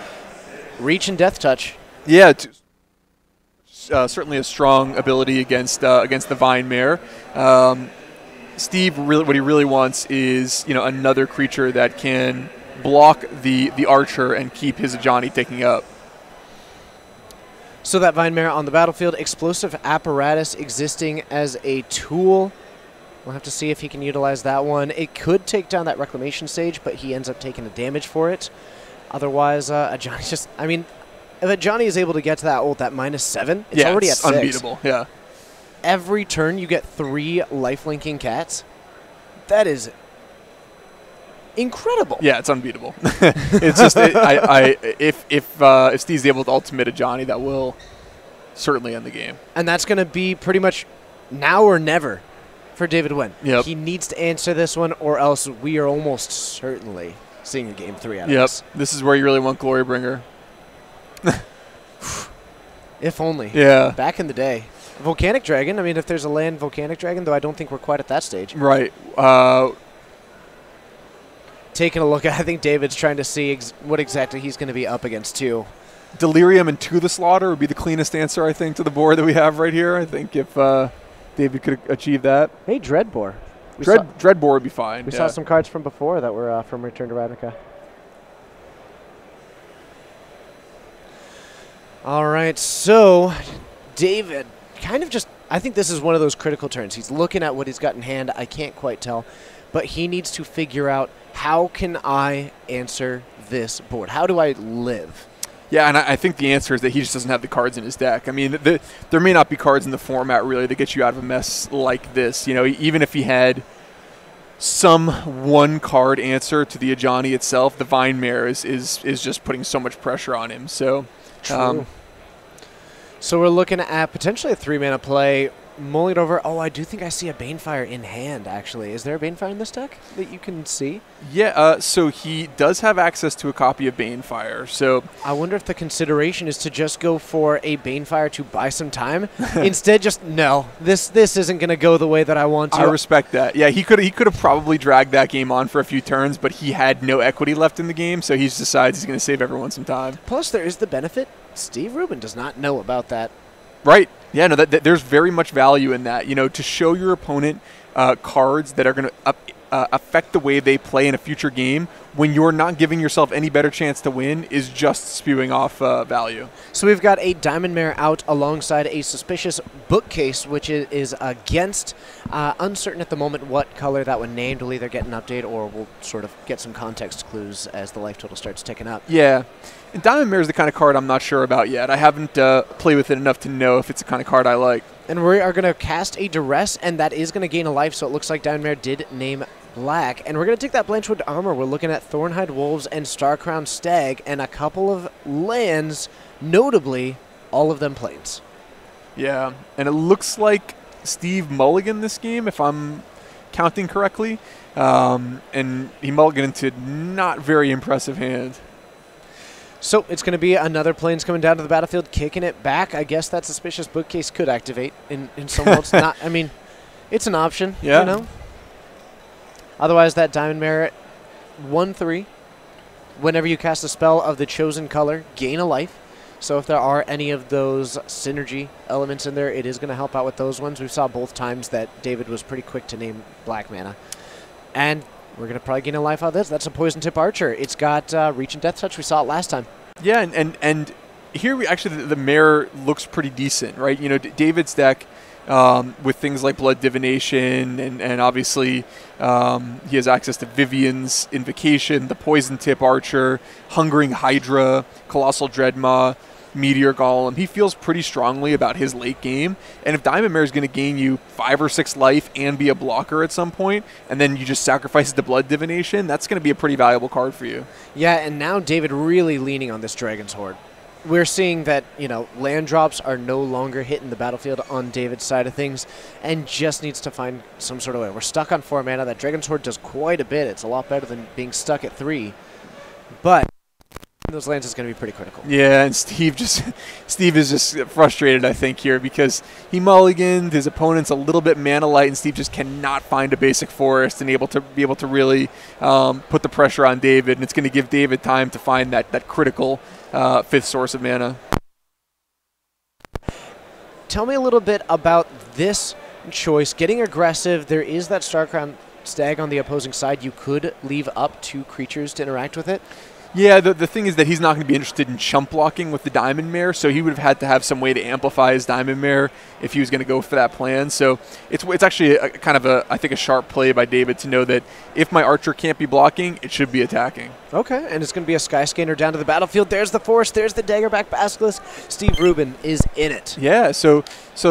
Reach and Death Touch. Yeah, certainly a strong ability against the Vinemare. Steve, what he really wants is, you know, another creature that can block the Archer and keep his Ajani taking up. So that Vinemare on the battlefield, Explosive Apparatus existing as a tool. We'll have to see if he can utilize that one. It could take down that Reclamation Sage, but he ends up taking the damage for it. Otherwise, Ajani's just, I mean, if Ajani is able to get to that -7, it's already at 6. Unbeatable, yeah. Every turn you get 3 lifelinking cats. That is incredible. Yeah, it's unbeatable. It's just if Steve's able to ultimate Ajani, that will certainly end the game. And that's going to be pretty much now or never for David Wen. Yep. He needs to answer this one, or else we are almost certainly seeing a game 3 out of this. This is where you really want Glorybringer. If only. Yeah. Back in the day. Volcanic Dragon. I mean, if there's a land Volcanic Dragon, though I don't think we're quite at that stage. Right. Taking a look at, I think David's trying to see what exactly he's going to be up against, too. Delirium and To the Slaughter would be the cleanest answer, I think, to the board that we have right here. I think if David could achieve that. Hey, Dreadbore. Dreadbore would be fine. We saw some cards from before that were from Return to Ravnica. All right, so David kind of just, I think this is one of those critical turns. He's looking at what he's got in hand. I can't quite tell, but he needs to figure out, how can I answer this board? How do I live? Yeah, and I think the answer is that he just doesn't have the cards in his deck. I mean, there may not be cards in the format, really, that get you out of a mess like this. You know, even if he had some one-card answer to the Ajani itself, the Vinemare is just putting so much pressure on him. So, True. So we're looking at potentially a 3-mana play. Mulling it over. Oh, I do think I see a Banefire in hand, actually. Is there a Banefire in this deck that you can see? Yeah, so he does have access to a copy of Banefire. So I wonder if the consideration is to just go for a Banefire to buy some time. Instead, just, no, this isn't going to go the way that I want to. I respect that. Yeah, he could have probably dragged that game on for a few turns, but he had no equity left in the game, so he just decides he's going to save everyone some time. Plus, there is the benefit. Steve Rubin does not know about that. Right. Yeah, no, there's very much value in that. You know, to show your opponent cards that are going to affect the way they play in a future game when you're not giving yourself any better chance to win is just spewing off value. So we've got a Diamond Mare out alongside a Suspicious Bookcase, which is against. Uncertain at the moment what color that one named. We'll either get an update or we'll sort of get some context clues as the life total starts ticking up. Yeah. And Diamond Mare is the kind of card I'm not sure about yet. I haven't played with it enough to know if it's the kind of card I like. And we are going to cast a Duress, and that is going to gain a life, so it looks like Diamond Mare did name black. And we're going to take that Blanchwood Armor. We're looking at Thornhide Wolves and Starcrown Stag and a couple of lands, notably all of them plains. Yeah, and it looks like Steve mulligan this game, if I'm counting correctly. And he mulliganed into not very impressive hand. So it's going to be another Plains coming down to the battlefield, kicking it back. I guess that suspicious bookcase could activate in some worlds. Not, I mean, it's an option, yeah. you know. Otherwise, that Diamond Mare 1/3. Whenever you cast a spell of the chosen color, gain a life. So if there are any of those synergy elements in there, it is going to help out with those ones. We saw both times that David was pretty quick to name black mana. And we're going to probably gain a life out of this. That's a Poison Tip Archer. It's got Reach and Death Touch. We saw it last time. Yeah, and here we actually the mare looks pretty decent, right? You know, David's deck with things like Blood Divination and obviously he has access to Vivian's Invocation, the Poison Tip Archer, Hungering Hydra, Colossal Dreadmaw, Meteor Golem. He feels pretty strongly about his late game, and if Diamond Mare is going to gain you 5 or 6 life and be a blocker at some point, and then you just sacrifice it to Blood Divination, that's going to be a pretty valuable card for you. Yeah, and now David really leaning on this Dragon's Horde. We're seeing that, you know, land drops are no longer hitting the battlefield on David's side of things, and just needs to find some sort of way. We're stuck on 4 mana. That Dragon's Horde does quite a bit. It's a lot better than being stuck at 3, but those lands is going to be pretty critical. Yeah, and Steve is just frustrated, I think, here because he mulliganed, his opponent's a little bit mana light, and Steve just cannot find a basic forest and be able to really put the pressure on David, and it's going to give David time to find that critical 5th source of mana. Tell me a little bit about this choice. Getting aggressive, there is that Starcrown Stag on the opposing side. You could leave up 2 creatures to interact with it. Yeah, the thing is that he's not going to be interested in chump blocking with the Diamond Mare, so he would have had to have some way to amplify his Diamond Mare if he was going to go for that plan. So it's actually kind of I think a sharp play by David to know that if my Archer can't be blocking, it should be attacking. Okay, and it's going to be a Skyscanner down to the battlefield. There's the Force. There's the Daggerback Basilisk. Steve Rubin is in it. Yeah, so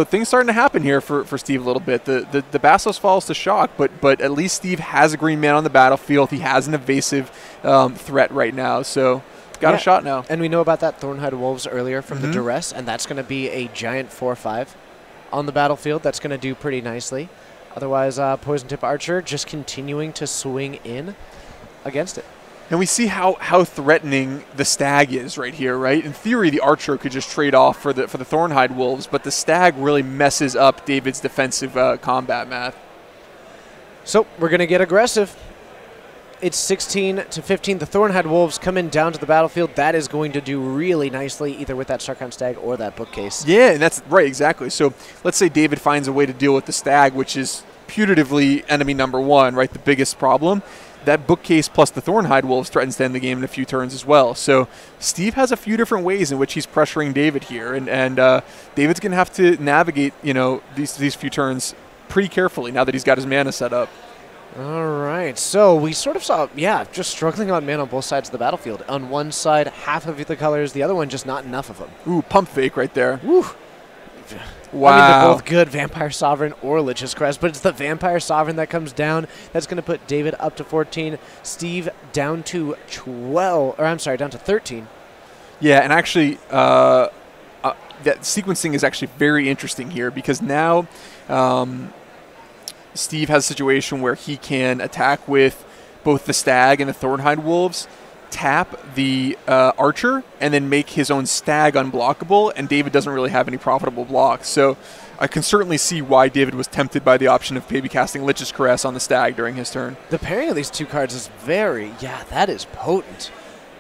things starting to happen here for Steve a little bit. The Basilisk falls to shock, but at least Steve has a green man on the battlefield. He has an evasive threat right now, so got a shot now. And we know about that Thornhide Wolves earlier from the Duress, and that's going to be a giant 4/5 on the battlefield. That's going to do pretty nicely. Otherwise, Poison Tip Archer just continuing to swing in against it. And we see how threatening the Stag is right here, right? In theory, the Archer could just trade off for the Thornhide Wolves, but the Stag really messes up David's defensive combat math. So we're going to get aggressive. It's 16 to 15. The Thornhide Wolves coming down to the battlefield. That is going to do really nicely, either with that Starcrown Stag or that bookcase. Yeah, and that's right, exactly. So let's say David finds a way to deal with the Stag, which is putatively enemy number 1, right? The biggest problem. That bookcase plus the Thornhide Wolves threatens to end the game in a few turns as well. So Steve has a few different ways in which he's pressuring David here, and David's going to have to navigate, you know, these few turns pretty carefully now that he's got his mana set up. All right, so we sort of saw, just struggling on mana on both sides of the battlefield. On one side, half of the colors, the other one just not enough of them. Ooh, pump fake right there. Woo. Wow. I mean, they're both good, Vampire Sovereign or Lich's Crest, but it's the Vampire Sovereign that comes down. That's going to put David up to 14, Steve down to 13. Yeah, and actually, that sequencing is actually very interesting here because now Steve has a situation where he can attack with both the Stag and the Thornhide Wolves, tap the Archer, and then make his own Stag unblockable, and David doesn't really have any profitable blocks. So I can certainly see why David was tempted by the option of maybe casting Lich's Caress on the Stag during his turn. The pairing of these two cards is that is potent.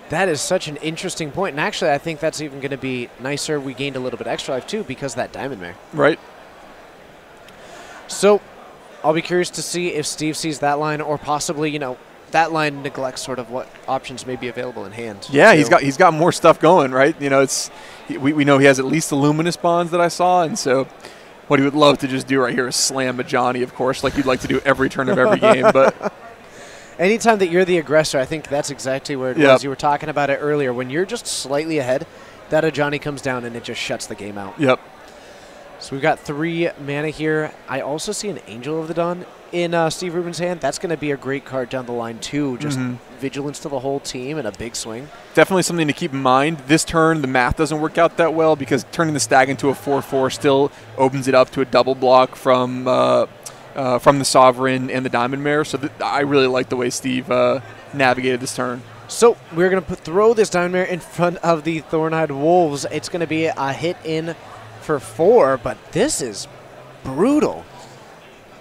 That is such an interesting point, and actually I think that's even going to be nicer. We gained a little bit extra life too because of that Diamond Mare. Right. So I'll be curious to see if Steve sees that line, or possibly, you know, that line neglects sort of what options may be available in hand. Yeah, he's got more stuff going, right? You know, we know he has at least the Luminous Bonds that I saw, and so what he would love to just do right here is slam a Johnny, of course, like you'd like to do every turn of every game. But anytime that you're the aggressor, I think that's exactly where it was. You were talking about it earlier. When you're just slightly ahead, that a Johnny comes down and it just shuts the game out. Yep. So we've got 3 mana here. I also see an Angel of the Dawn in Steve Rubin's hand. That's going to be a great card down the line too. Just vigilance to the whole team and a big swing. Definitely something to keep in mind. This turn, the math doesn't work out that well because turning the Stag into a 4/4 still opens it up to a double block from from the Sovereign and the Diamond Mare. So I really like the way Steve navigated this turn. So we're going to throw this Diamond Mare in front of the Thornhide Wolves. It's going to be a hit in for 4, but this is brutal.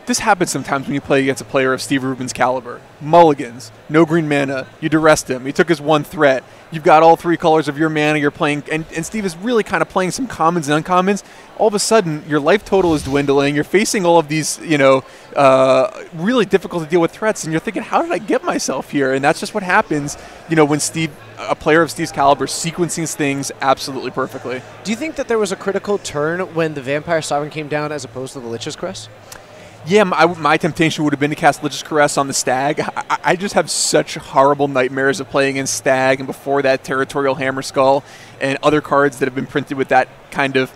This happens sometimes when you play against a player of Steve Rubin's caliber. Mulligans, no green mana, you duressed him, he took his 1 threat, you've got all 3 colors of your mana, you're playing, and Steve is really kind of playing some commons and uncommons. All of a sudden, your life total is dwindling, you're facing all of these, really difficult to deal with threats, and you're thinking, how did I get myself here? And that's just what happens, when a player of Steve's caliber sequencing things absolutely perfectly. Do you think that there was a critical turn when the Vampire Sovereign came down as opposed to the Lich's Crest? Yeah, my temptation would have been to cast Lich's Caress on the Stag. I just have such horrible nightmares of playing in Stag, and before that, Territorial Hammer Skull, and other cards that have been printed with that kind of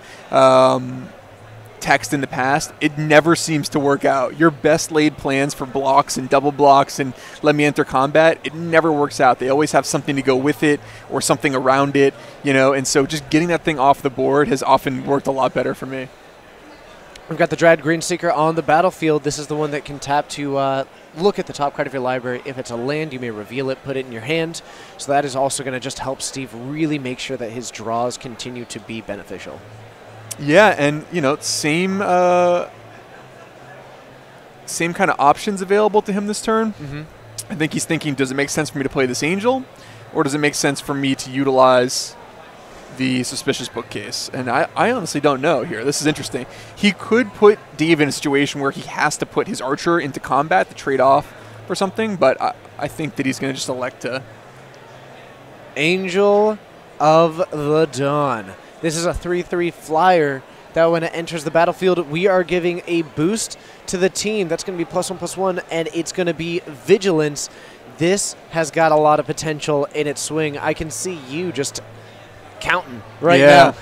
text in the past. It never seems to work out. Your best laid plans for blocks and double blocks and let me enter combat, it never works out. They always have something to go with it or something around it, and so just getting that thing off the board has often worked a lot better for me. We've got the Dread Greenseeker on the battlefield. This is the one that can tap to look at the top card of your library. If it's a land, you may reveal it, put it in your hand. So that is also going to just help Steve really make sure that his draws continue to be beneficial. Yeah, and, same kind of options available to him this turn. Mm-hmm. I think he's thinking, does it make sense for me to play this Angel, or does it make sense for me to utilize the Suspicious Bookcase? And I honestly don't know here. This is interesting. He could put Dave in a situation where he has to put his Archer into combat to trade off for something, but I think that he's going to just elect to. Angel of the Dawn. This is a 3/3 flyer that when it enters the battlefield, we are giving a boost to the team. That's going to be +1/+1, and it's going to be Vigilance. This has got a lot of potential in its swing. I can see you just counting right now.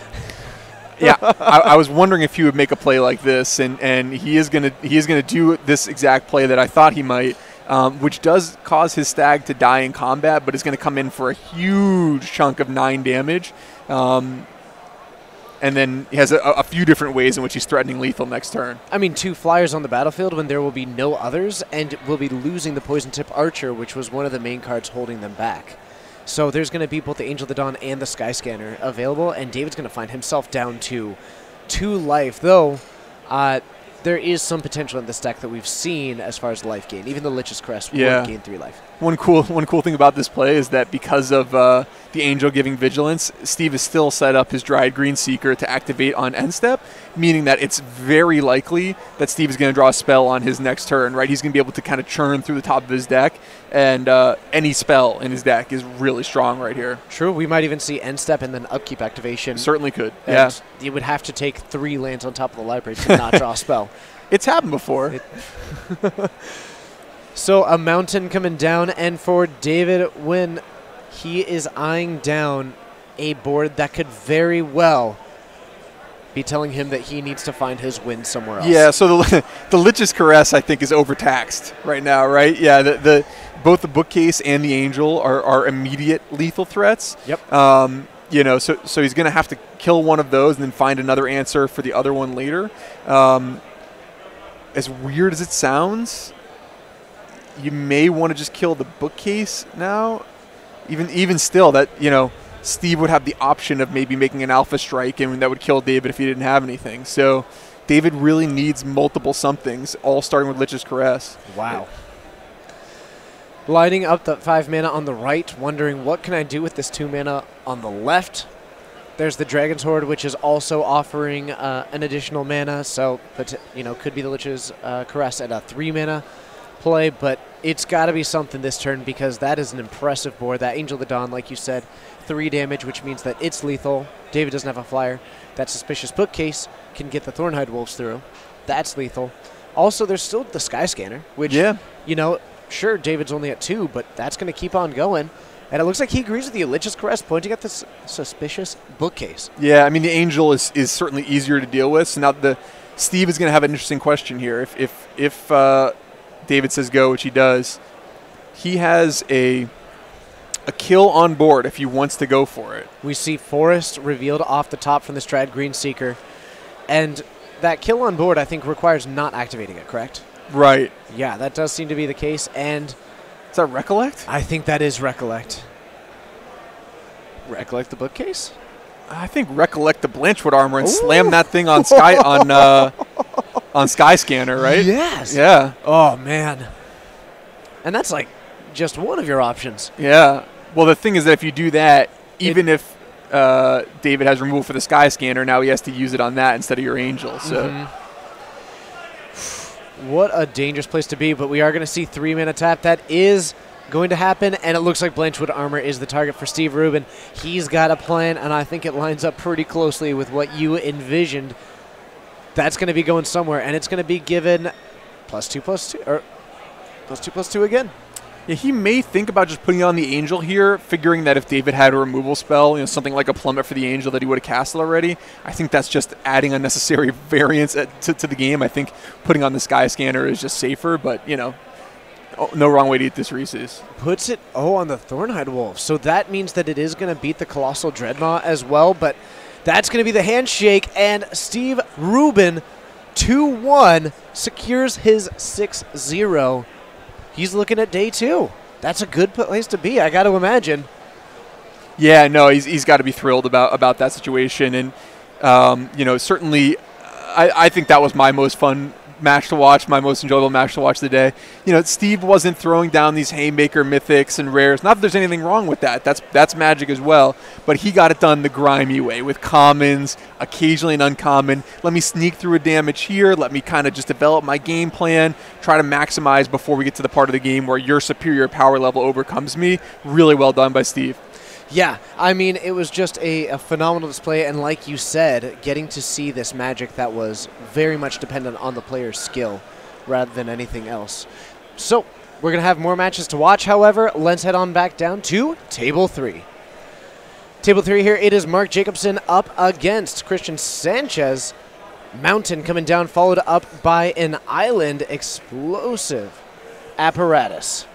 Yeah, I was wondering if he would make a play like this, and he is gonna do this exact play that I thought he might, which does cause his Stag to die in combat, but is going to come in for a huge chunk of 9 damage, and then he has a few different ways in which he's threatening lethal next turn. I mean, 2 flyers on the battlefield when there will be no others, and we'll be losing the Poison Tip Archer, which was one of the main cards holding them back. So there's going to be both the Angel of the Dawn and the Skyscanner available, and David's going to find himself down to 2 life, though there is some potential in this deck that we've seen as far as life gain. Even the Lich's Crest would gain 3 life. One cool thing about this play is that because of the Angel giving Vigilance, Steve has still set up his Dryad Greenseeker to activate on end step, meaning that it's very likely that Steve is going to draw a spell on his next turn, right? He's going to be able to kind of churn through the top of his deck, and any spell in his deck is really strong right here. True. We might even see end step and then upkeep activation. Certainly could. And yeah. You would have to take 3 lands on top of the library to not draw a spell. It's happened before. So a mountain coming down, and for David, when he is eyeing down a board that could very well be telling him that he needs to find his win somewhere else. Yeah, so the Lich's Caress, I think, is overtaxed right now, right? Yeah, both the Bookcase and the Angel are immediate lethal threats. Yep. So he's going to have to kill one of those and then find another answer for the other one later. As weird as it sounds, you may want to just kill the Bookcase now. Even still, that Steve would have the option of maybe making an Alpha Strike, and that would kill David if he didn't have anything. So David really needs multiple somethings, all starting with Lich's Caress. Wow. Lighting up the 5 mana on the right, wondering what can I do with this 2 mana on the left. There's the Dragon's Horde, which is also offering an additional mana, so could be the Lich's Caress at a 3 mana play, but it's got to be something this turn because that is an impressive board. That Angel of the Dawn, like you said, 3 damage, which means that it's lethal. David doesn't have a flyer. That Suspicious Bookcase can get the Thornhide Wolves through. That's lethal. Also, there's still the Skyscanner, which, sure, David's only at 2, but that's going to keep on going. And it looks like he agrees with you. Lich's Caress pointing at this Suspicious Bookcase. Yeah, I mean, the Angel is certainly easier to deal with. So now Steve is going to have an interesting question here. If David says go, which he does, he has a kill on board if he wants to go for it. We see Forest revealed off the top from the Dryad Greenseeker. And that kill on board, I think, requires not activating it, correct? Right. Yeah, that does seem to be the case, and Is that Recollect? I think that is Recollect. Recollect the bookcase? I think Recollect the Blanchwood armor and slam that thing on Sky on Skyscanner, right? Yes. Yeah. Oh, man. And that's like just one of your options. Yeah. Well, the thing is that if you do that, even if David has removal for the Skyscanner, now he has to use it on that instead of your Angel. So. What a dangerous place to be, but we are going to see 3-mana tap. That is going to happen, and it looks like Blanchwood Armor is the target for Steve Rubin. He's got a plan, and I think it lines up pretty closely with what you envisioned. That's going to be going somewhere, and it's going to be given +2/+2, or +2/+2 again. Yeah, he may think about just putting on the Angel here, figuring that if David had a removal spell, something like a Plummet for the Angel that he would have casted already. I think that's just adding unnecessary variance to the game. I think putting on the Skyscanner is just safer, but, no wrong way to eat this Reese's. Puts it, on the Thornhide Wolf. So that means that it is going to beat the Colossal Dreadmaw as well, but that's going to be the handshake, and Steve Rubin, 2-1, secures his 6-0. He's looking at day 2. That's a good place to be, I got to imagine. Yeah, no, he's got to be thrilled about that situation. And, certainly I think that was my most fun match to watch, my most enjoyable match to watch of the day. Steve wasn't throwing down these Haymaker mythics and rares. Not that there's anything wrong with that. That's Magic as well. But he got it done the grimy way with commons, occasionally an uncommon. Let me sneak through a damage here. Let me kind of just develop my game plan, try to maximize before we get to the part of the game where your superior power level overcomes me. Really well done by Steve. Yeah, I mean, it was just a phenomenal display, and like you said, getting to see this Magic that was very much dependent on the player's skill rather than anything else. So, we're going to have more matches to watch, however. Let's head on back down to Table 3. Table 3 here, it is Mark Jacobson up against Christian Sanchez. Mountain coming down, followed up by an Island Explosive Apparatus.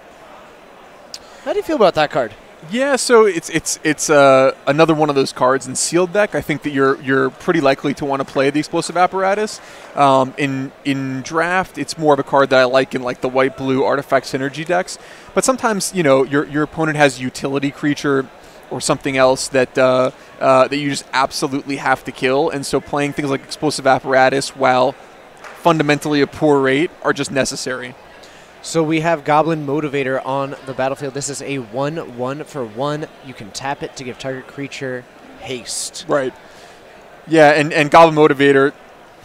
How do you feel about that card? Yeah, so it's another one of those cards in sealed deck. I think that you're pretty likely to want to play the Explosive Apparatus. In draft, it's more of a card that I like in like the white-blue artifact synergy decks. But sometimes your opponent has a utility creature or something else that that you just absolutely have to kill, and so playing things like Explosive Apparatus, while fundamentally a poor rate, are just necessary. So we have Goblin Motivator on the battlefield. This is a 1/1 for 1. You can tap it to give target creature haste. Right. Yeah, and Goblin Motivator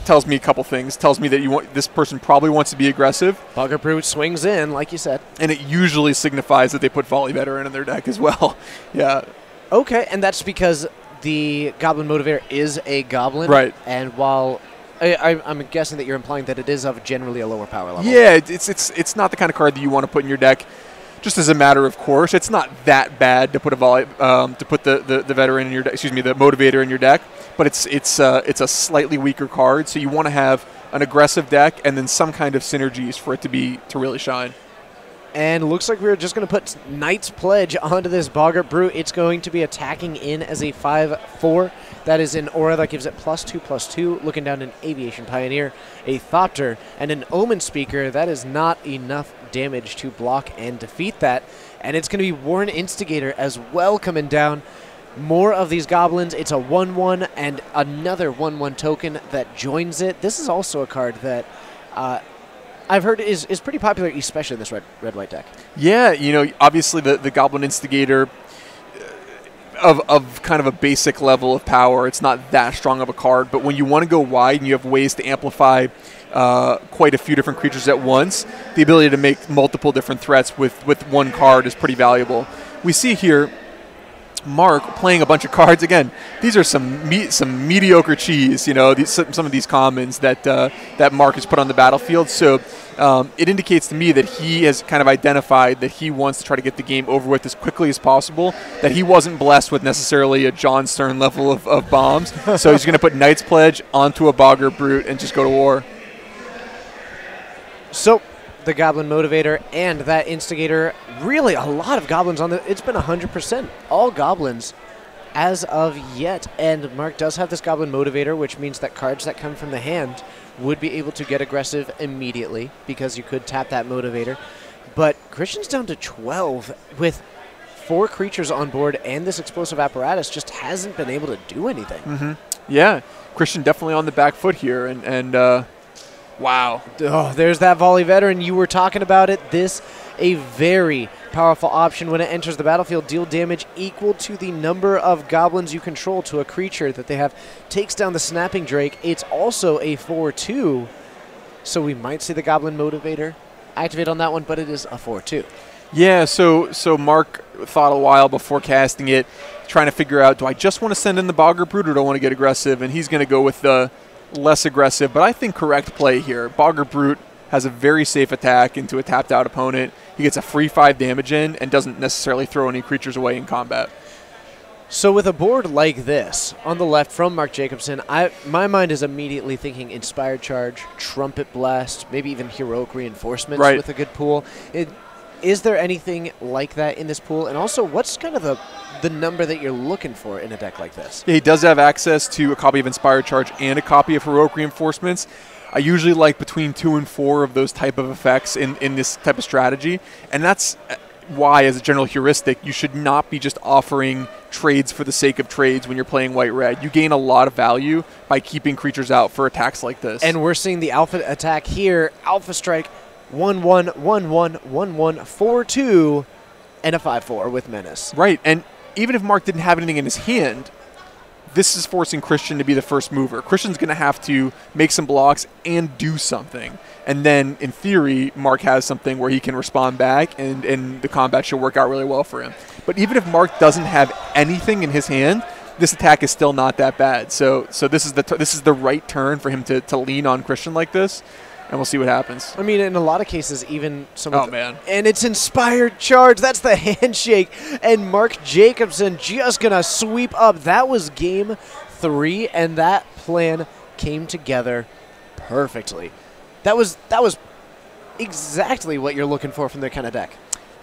tells me a couple things. Tells me that this person probably wants to be aggressive. Bugger Brute swings in, like you said. And it usually signifies that they put Volley Veteran in their deck as well. Yeah. Okay, and that's because the Goblin Motivator is a goblin. Right. And while I'm guessing that you're implying that it is of generally a lower power level. Yeah, it's not the kind of card that you want to put in your deck just as a matter of course. It's not that bad to put the veteran in your deck, the motivator in your deck, but it's a slightly weaker card, so you want to have an aggressive deck and then some kind of synergies for it to really shine. And looks like we're just going to put Knight's Pledge onto this Boggart Brute. It's going to be attacking in as a 5/4. That is an aura that gives it +2/+2. Looking down an Aviation Pioneer, a Thopter, and an Omen Speaker. That is not enough damage to block and defeat that. And it's going to be Warren Instigator as well coming down. More of these goblins. It's a 1/1 and another 1/1 token that joins it. This is also a card that I've heard is pretty popular, especially in this red-white deck. Yeah, obviously the Goblin Instigator of kind of a basic level of power, it's not that strong of a card, but when you want to go wide and you have ways to amplify quite a few different creatures at once, the ability to make multiple different threats with one card is pretty valuable. We see here Mark playing a bunch of cards. Again, these are some mediocre cheese, some of these commons that Mark has put on the battlefield. So it indicates to me that he has kind of identified that he wants to try to get the game over with as quickly as possible, that he wasn't blessed with necessarily a John Stern level of bombs. So he's going to put Knight's Pledge onto a Boggart Brute and just go to war. So the Goblin Motivator and that Instigator, really a lot of goblins on the, it's been 100% all goblins as of yet, and Mark does have this Goblin Motivator, which means that cards that come from the hand would be able to get aggressive immediately because you could tap that motivator. But Christian's down to 12 with 4 creatures on board, and this explosive apparatus just hasn't been able to do anything. Yeah, Christian definitely on the back foot here, and wow. Oh, there's that volley veteran. You were talking about it. This a very powerful option when it enters the battlefield. Deal damage equal to the number of goblins you control to a creature that they have. Takes down the Snapping Drake. It's also a 4/2, so we might see the Goblin Motivator activate on that one, but it is a 4/2. Yeah, so Mark thought a while before casting it, trying to figure out, do I just want to send in the Bogger Brute or do I want to get aggressive? And he's going to go with the less aggressive, but I think correct play here. Bogger Brute has a very safe attack into a tapped out opponent. He gets a free 5 damage in and doesn't necessarily throw any creatures away in combat. So with a board like this on the left from Mark Jacobson, my mind is immediately thinking Inspired Charge, Trumpet Blast, maybe even Heroic Reinforcements with a good pool. Is there anything like that in this pool? And also, what's kind of the number that you're looking for in a deck like this? Yeah, he does have access to a copy of Inspired Charge and a copy of Heroic Reinforcements. I usually like between 2 and 4 of those type of effects in this type of strategy. And that's why, as a general heuristic, you should not be just offering trades for the sake of trades when you're playing white-red. You gain a lot of value by keeping creatures out for attacks like this. And we're seeing the Alpha attack here. Alpha Strike, 1/1, 1/1, 1/1, 4/2, and a 5/4 with Menace. Right, and even if Mark didn't have anything in his hand, this is forcing Christian to be the first mover. Christian's going to have to make some blocks and do something. And then, in theory, Mark has something where he can respond back, and the combat should work out really well for him. But even if Mark doesn't have anything in his hand, this attack is still not that bad. So this is the right turn for him to lean on Christian like this, and we'll see what happens. I mean, in a lot of cases, even some of man. And it's Inspired Charge. That's the handshake. And Mark Jacobson just going to sweep up. That was game 3, and that plan came together perfectly. That was exactly what you're looking for from that kind of deck.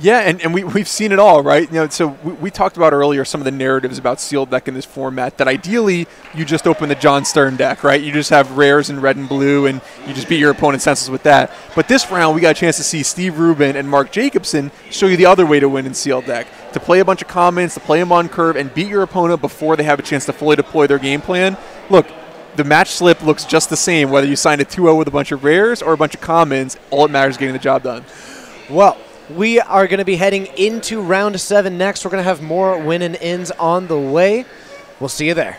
Yeah, and we've seen it all, right? So we talked about earlier some of the narratives about sealed deck in this format, that ideally you just open the John Stern deck, right? You just have rares in red and blue, and you just beat your opponent senseless with that. But this round, we got a chance to see Steve Rubin and Mark Jacobson show you the other way to win in sealed deck, to play a bunch of commons, to play them on curve, and beat your opponent before they have a chance to fully deploy their game plan. Look, the match slip looks just the same, whether you signed a 2-0 with a bunch of rares or a bunch of commons. All it matters is getting the job done. Well, we are going to be heading into round 7 next. We're going to have more win and ends on the way. We'll see you there.